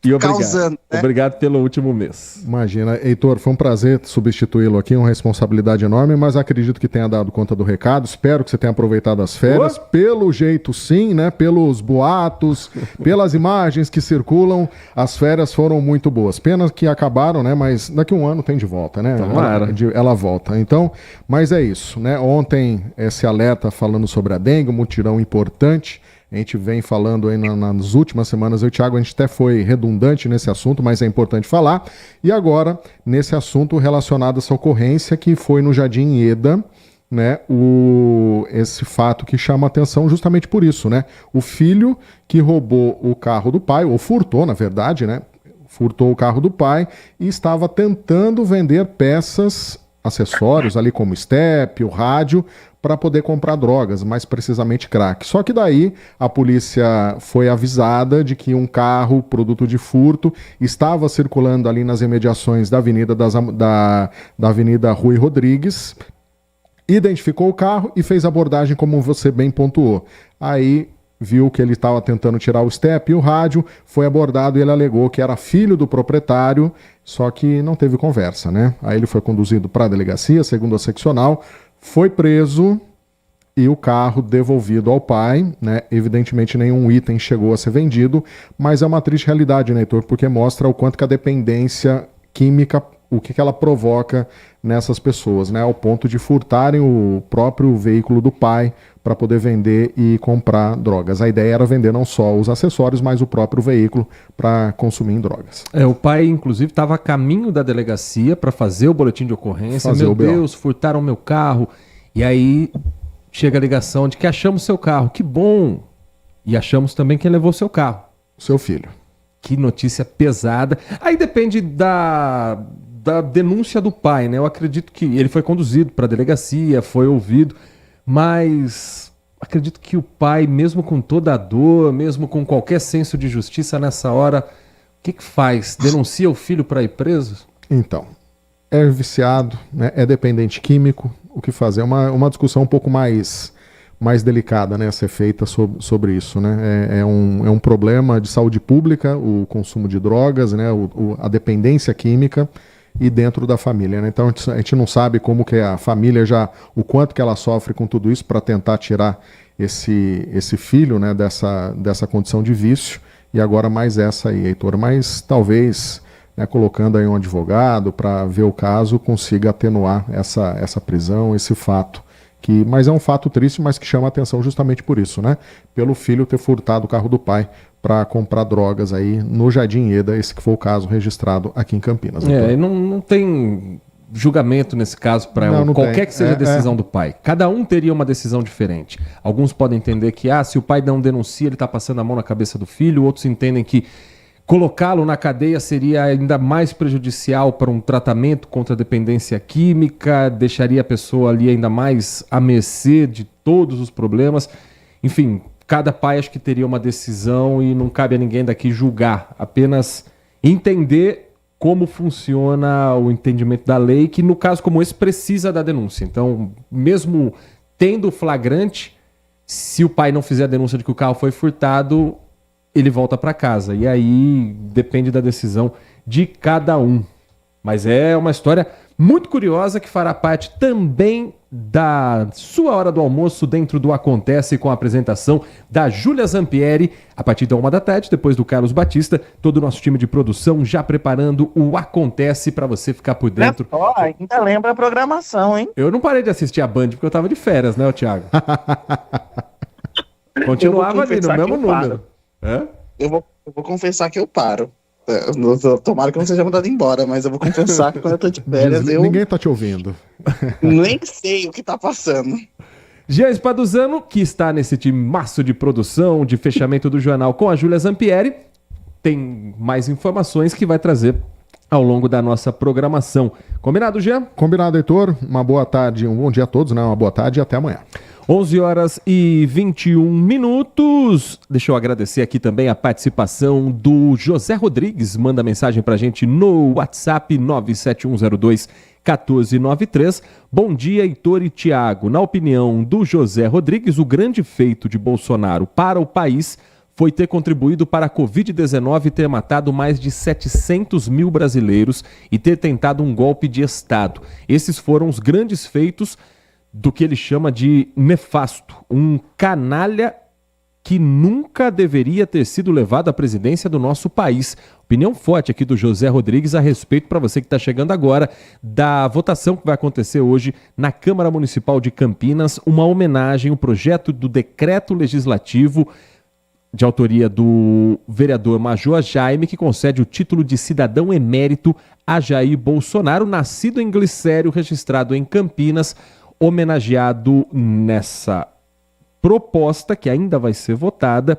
E obrigado. Causando, né? Obrigado pelo último mês. Imagina, Heitor, foi um prazer substituí-lo aqui, uma responsabilidade enorme, mas acredito que tenha dado conta do recado. Espero que você tenha aproveitado as férias. Pelo jeito sim, né? Pelos boatos, pelas imagens que circulam, as férias foram muito boas. Pena que acabaram, né? Mas daqui a um ano tem de volta, né? Ela volta. Então, mas é isso, né? Ontem esse alerta falando sobre a dengue, um mutirão importante. A gente vem falando aí nas últimas semanas, eu e o Thiago, a gente até foi redundante nesse assunto, mas é importante falar. E agora, nesse assunto relacionado a essa ocorrência que foi no Jardim Eda, né, esse fato que chama atenção justamente por isso, né? O filho que roubou o carro do pai, ou furtou, na verdade, né? Furtou o carro do pai e estava tentando vender peças, acessórios ali como step, o rádio, para poder comprar drogas, mais precisamente crack. Só que daí a polícia foi avisada de que um carro, produto de furto, estava circulando ali nas imediações da Avenida, da Avenida Rui Rodrigues, identificou o carro e fez abordagem como você bem pontuou. Aí viu que ele estava tentando tirar o step e o rádio, foi abordado e ele alegou que era filho do proprietário, só que não teve conversa, né? Aí ele foi conduzido para a delegacia, segundo a seccional, foi preso e o carro devolvido ao pai, né? Evidentemente nenhum item chegou a ser vendido, mas é uma triste realidade, né, Heitor? Porque mostra o quanto que a dependência química, o que ela provoca nessas pessoas, né? Ao ponto de furtarem o próprio veículo do pai para poder vender e comprar drogas. A ideia era vender não só os acessórios, mas o próprio veículo para consumir em drogas. O pai, inclusive, estava a caminho da delegacia para fazer o boletim de ocorrência. Meu Deus, furtaram meu carro. E aí chega a ligação de que achamos seu carro. Que bom! E achamos também quem levou seu carro. Seu filho. Que notícia pesada. Aí depende da denúncia do pai, né? Eu acredito que ele foi conduzido para a delegacia, foi ouvido, mas acredito que o pai, mesmo com toda a dor, mesmo com qualquer senso de justiça nessa hora, o que faz? Denuncia o filho para ir preso? Então, é viciado, né? É dependente químico, o que fazer? É uma discussão um pouco mais delicada, né, a ser feita sobre isso, né? É um problema de saúde pública, o consumo de drogas, né? A dependência química e dentro da família, né? Então a gente não sabe como que a família o quanto que ela sofre com tudo isso para tentar tirar esse filho, né, dessa condição de vício, e agora mais essa aí, Heitor, mas talvez, né, colocando aí um advogado para ver o caso, consiga atenuar essa prisão, esse fato. Mas é um fato triste, mas que chama a atenção justamente por isso, né? Pelo filho ter furtado o carro do pai para comprar drogas aí no Jardim Eda, esse que foi o caso registrado aqui em Campinas. E não tem julgamento nesse caso para qualquer que seja a decisão do pai. Cada um teria uma decisão diferente. Alguns podem entender que se o pai não denuncia, ele está passando a mão na cabeça do filho. Outros entendem que colocá-lo na cadeia seria ainda mais prejudicial para um tratamento contra a dependência química, deixaria a pessoa ali ainda mais à mercê de todos os problemas. Enfim, cada pai acho que teria uma decisão e não cabe a ninguém daqui julgar, apenas entender como funciona o entendimento da lei, que no caso como esse precisa da denúncia. Então, mesmo tendo flagrante, se o pai não fizer a denúncia de que o carro foi furtado, ele volta para casa. E aí depende da decisão de cada um. Mas é uma história muito curiosa que fará parte também da sua hora do almoço dentro do Acontece, com a apresentação da Júlia Zampieri a partir da 1 da tarde, depois do Carlos Batista, todo o nosso time de produção já preparando o Acontece para você ficar por dentro. Ainda lembra a programação, hein? Eu não parei de assistir a Band porque eu tava de férias, né, Thiago? Continuava ali no mesmo número. Eu vou confessar que eu paro. Tomara que eu não seja mandado embora, mas eu vou confessar que quando eu tô de férias, Ninguém tá te ouvindo. Nem sei o que tá passando. Jean Spaduzano, que está nesse time maço de produção, de fechamento do jornal com a Júlia Zampieri, tem mais informações que vai trazer ao longo da nossa programação. Combinado, Jean? Combinado, Heitor. Uma boa tarde, um bom dia a todos, né? Uma boa tarde e até amanhã. 11 horas e 21 minutos. Deixa eu agradecer aqui também a participação do José Rodrigues. Manda mensagem pra gente no WhatsApp 97102-1493. Bom dia, Heitor e Thiago. Na opinião do José Rodrigues, o grande feito de Bolsonaro para o país foi ter contribuído para a Covid-19 e ter matado mais de 700 mil brasileiros e ter tentado um golpe de Estado. Esses foram os grandes feitos do que ele chama de nefasto, um canalha que nunca deveria ter sido levado à presidência do nosso país. Opinião forte aqui do José Rodrigues a respeito, para você que está chegando agora, da votação que vai acontecer hoje na Câmara Municipal de Campinas, uma homenagem, um projeto do decreto legislativo de autoria do vereador Major Jaime, que concede o título de cidadão emérito a Jair Bolsonaro, nascido em Glicério, registrado em Campinas, homenageado nessa proposta, que ainda vai ser votada,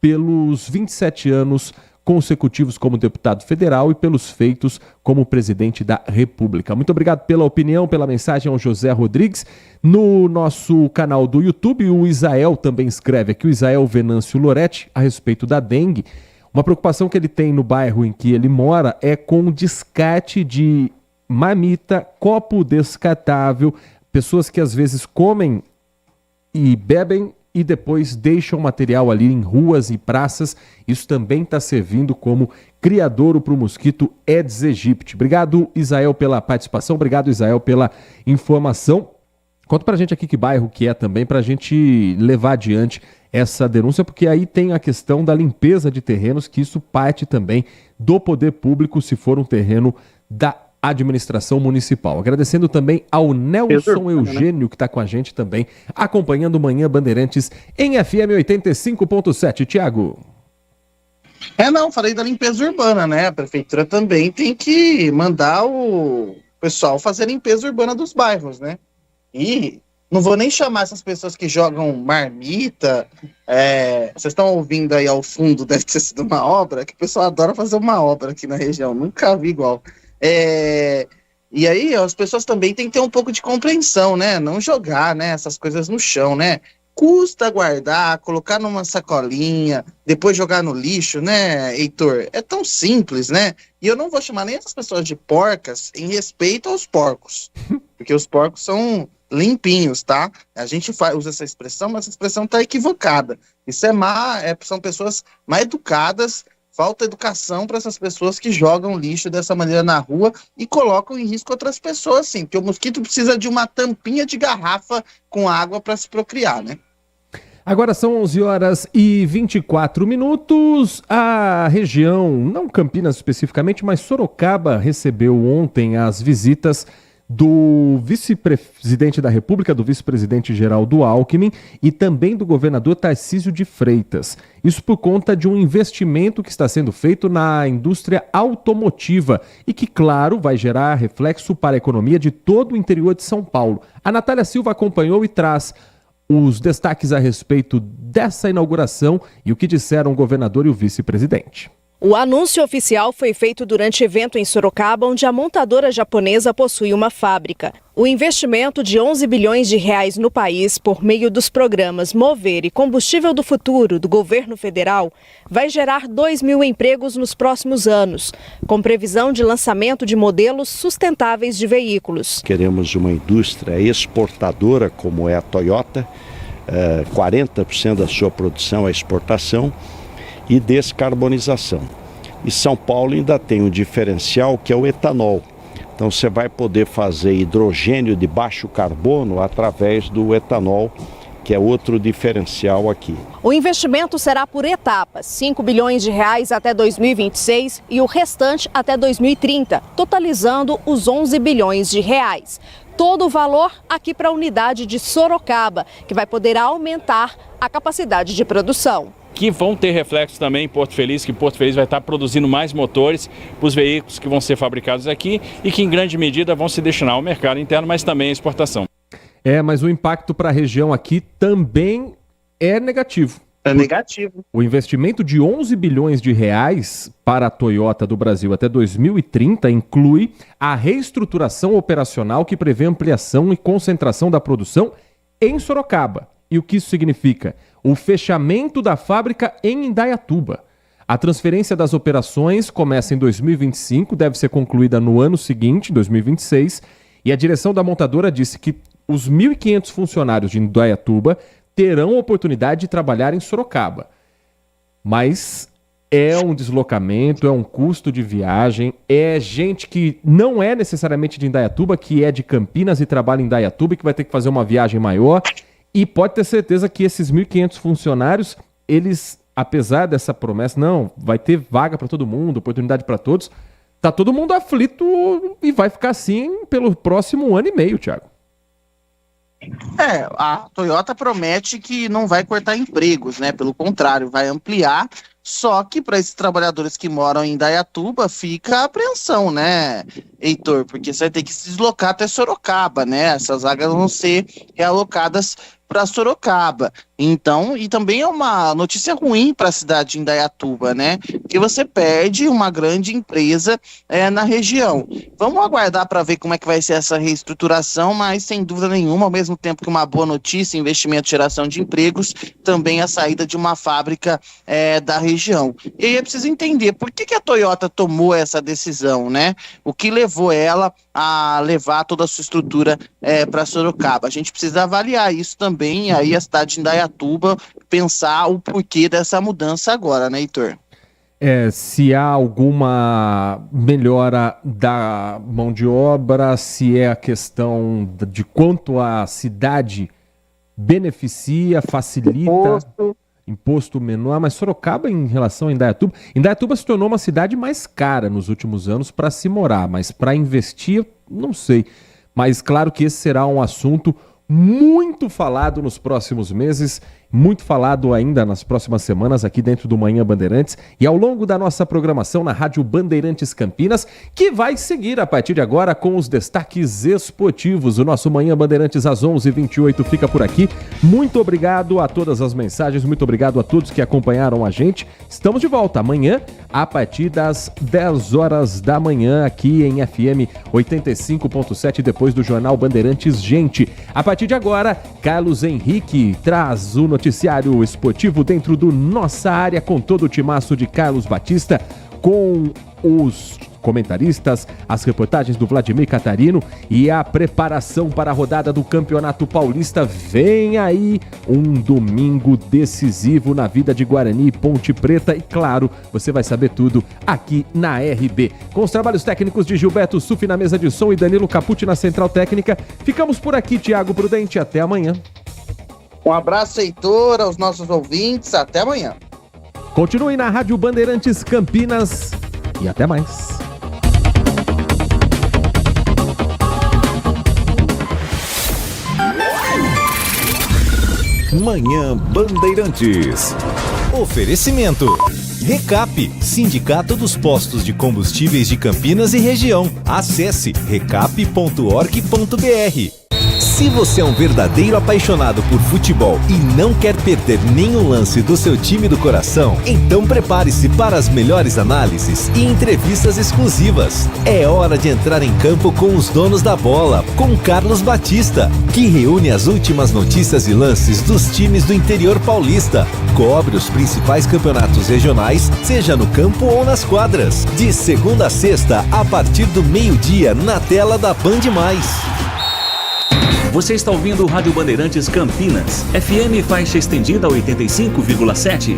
pelos 27 anos consecutivos como deputado federal e pelos feitos como presidente da República. Muito obrigado pela opinião, pela mensagem ao José Rodrigues. No nosso canal do YouTube, o Isael também escreve aqui, o Isael Venâncio Loretti, a respeito da dengue. Uma preocupação que ele tem no bairro em que ele mora é com o descarte de marmita, copo descartável, pessoas que às vezes comem e bebem e depois deixam material ali em ruas e praças. Isso também está servindo como criadouro para o mosquito Aedes aegypti. Obrigado, Isael, pela participação. Obrigado, Isael, pela informação. Conta para a gente aqui que bairro que é também, para a gente levar adiante essa denúncia, porque aí tem a questão da limpeza de terrenos, que isso parte também do poder público, se for um terreno da administração municipal. Agradecendo também ao Nelson Eugênio, que está com a gente também, acompanhando Manhã Bandeirantes em FM 85.7. Tiago. Falei da limpeza urbana, né? A prefeitura também tem que mandar o pessoal fazer a limpeza urbana dos bairros, né? E não vou nem chamar essas pessoas que jogam marmita. Vocês estão ouvindo aí ao fundo, deve ter sido uma obra, que o pessoal adora fazer uma obra aqui na região. Nunca vi igual. E aí as pessoas também têm que ter um pouco de compreensão, né? Não jogar, né, essas coisas no chão, né? Custa guardar, colocar numa sacolinha, depois jogar no lixo, né, Heitor? É tão simples, né? E eu não vou chamar nem essas pessoas de porcas em respeito aos porcos, porque os porcos são limpinhos, tá? A gente usa essa expressão, mas essa expressão tá equivocada. Isso é são pessoas mal educadas. Falta educação para essas pessoas que jogam lixo dessa maneira na rua e colocam em risco outras pessoas, sim, porque o mosquito precisa de uma tampinha de garrafa com água para se procriar, né? Agora são 11 horas e 24 minutos. A região, não Campinas especificamente, mas Sorocaba recebeu ontem as visitas do vice-presidente da República, do vice-presidente Geraldo Alckmin e também do governador Tarcísio de Freitas. Isso por conta de um investimento que está sendo feito na indústria automotiva e que, claro, vai gerar reflexo para a economia de todo o interior de São Paulo. A Natália Silva acompanhou e traz os destaques a respeito dessa inauguração e o que disseram o governador e o vice-presidente. O anúncio oficial foi feito durante evento em Sorocaba, onde a montadora japonesa possui uma fábrica. O investimento de 11 bilhões de reais no país, por meio dos programas Mover e Combustível do Futuro do governo federal, vai gerar 2.000 empregos nos próximos anos, com previsão de lançamento de modelos sustentáveis de veículos. Queremos uma indústria exportadora como é a Toyota, 40% da sua produção é exportação, e descarbonização. E São Paulo ainda tem um diferencial que é o etanol. Então você vai poder fazer hidrogênio de baixo carbono através do etanol, que é outro diferencial aqui. O investimento será por etapas, 5 bilhões de reais até 2026 e o restante até 2030, totalizando os 11 bilhões de reais. Todo o valor aqui para a unidade de Sorocaba, que vai poder aumentar a capacidade de produção. Que vão ter reflexo também em Porto Feliz, que Porto Feliz vai estar produzindo mais motores para os veículos que vão ser fabricados aqui e que em grande medida vão se destinar ao mercado interno, mas também à exportação. Mas o impacto para a região aqui também é negativo. É negativo. O investimento de 11 bilhões de reais para a Toyota do Brasil até 2030 inclui a reestruturação operacional que prevê ampliação e concentração da produção em Sorocaba. E o que isso significa? O fechamento da fábrica em Indaiatuba. A transferência das operações começa em 2025, deve ser concluída no ano seguinte, 2026, e a direção da montadora disse que os 1.500 funcionários de Indaiatuba terão oportunidade de trabalhar em Sorocaba. Mas é um deslocamento, é um custo de viagem, é gente que não é necessariamente de Indaiatuba, que é de Campinas e trabalha em Indaiatuba e que vai ter que fazer uma viagem maior. E pode ter certeza que esses 1.500 funcionários, eles, apesar dessa promessa, não, vai ter vaga para todo mundo, oportunidade para todos, tá todo mundo aflito e vai ficar assim pelo próximo ano e meio, Thiago. A Toyota promete que não vai cortar empregos, né? Pelo contrário, vai ampliar. Só que para esses trabalhadores que moram em Indaiatuba fica a apreensão, né, Heitor? Porque você vai ter que se deslocar até Sorocaba, né? Essas vagas vão ser realocadas para Sorocaba. Então, e também é uma notícia ruim para a cidade de Indaiatuba, né? Que você perde uma grande empresa na região. Vamos aguardar para ver como é que vai ser essa reestruturação, mas sem dúvida nenhuma, ao mesmo tempo que uma boa notícia, investimento, geração de empregos, também a saída de uma fábrica da região. E aí é preciso entender por que a Toyota tomou essa decisão, né? O que levou ela a levar toda a sua estrutura para Sorocaba. A gente precisa avaliar isso também, aí a cidade de Indaiatuba pensar o porquê dessa mudança agora, né, Heitor? Se há alguma melhora da mão de obra, se é a questão de quanto a cidade beneficia, facilita, imposto menor, mas Sorocaba em relação a Indaiatuba se tornou uma cidade mais cara nos últimos anos para se morar, mas para investir, não sei. Mas claro que esse será um assunto muito falado nos próximos meses, muito falado ainda nas próximas semanas aqui dentro do Manhã Bandeirantes e ao longo da nossa programação na Rádio Bandeirantes Campinas, que vai seguir a partir de agora com os destaques esportivos. O nosso Manhã Bandeirantes às 11h28 fica por aqui. Muito obrigado a todas as mensagens, muito obrigado a todos que acompanharam a gente. Estamos de volta amanhã a partir das 10 horas da manhã aqui em FM 85.7 depois do Jornal Bandeirantes Gente. A partir de agora, Carlos Henrique traz o noticiário esportivo dentro do Nossa Área com todo o timaço de Carlos Batista, com os comentaristas, as reportagens do Vladimir Catarino e a preparação para a rodada do Campeonato Paulista. Vem aí um domingo decisivo na vida de Guarani e Ponte Preta e claro, você vai saber tudo aqui na RB. Com os trabalhos técnicos de Gilberto Sufi na mesa de som e Danilo Capucci na central técnica, ficamos por aqui, Thiago Prudente, até amanhã. Um abraço, Heitor, aos nossos ouvintes, até amanhã. Continue na Rádio Bandeirantes Campinas e até mais. Manhã Bandeirantes. Oferecimento. Recap, Sindicato dos Postos de Combustíveis de Campinas e Região. Acesse recap.org.br. Se você é um verdadeiro apaixonado por futebol e não quer perder nenhum lance do seu time do coração, então prepare-se para as melhores análises e entrevistas exclusivas. É hora de entrar em campo com os donos da bola, com Carlos Batista, que reúne as últimas notícias e lances dos times do interior paulista. Cobre os principais campeonatos regionais, seja no campo ou nas quadras. De segunda a sexta, a partir do meio-dia, na tela da Band+. Você está ouvindo o Rádio Bandeirantes Campinas, FM faixa estendida 85,7.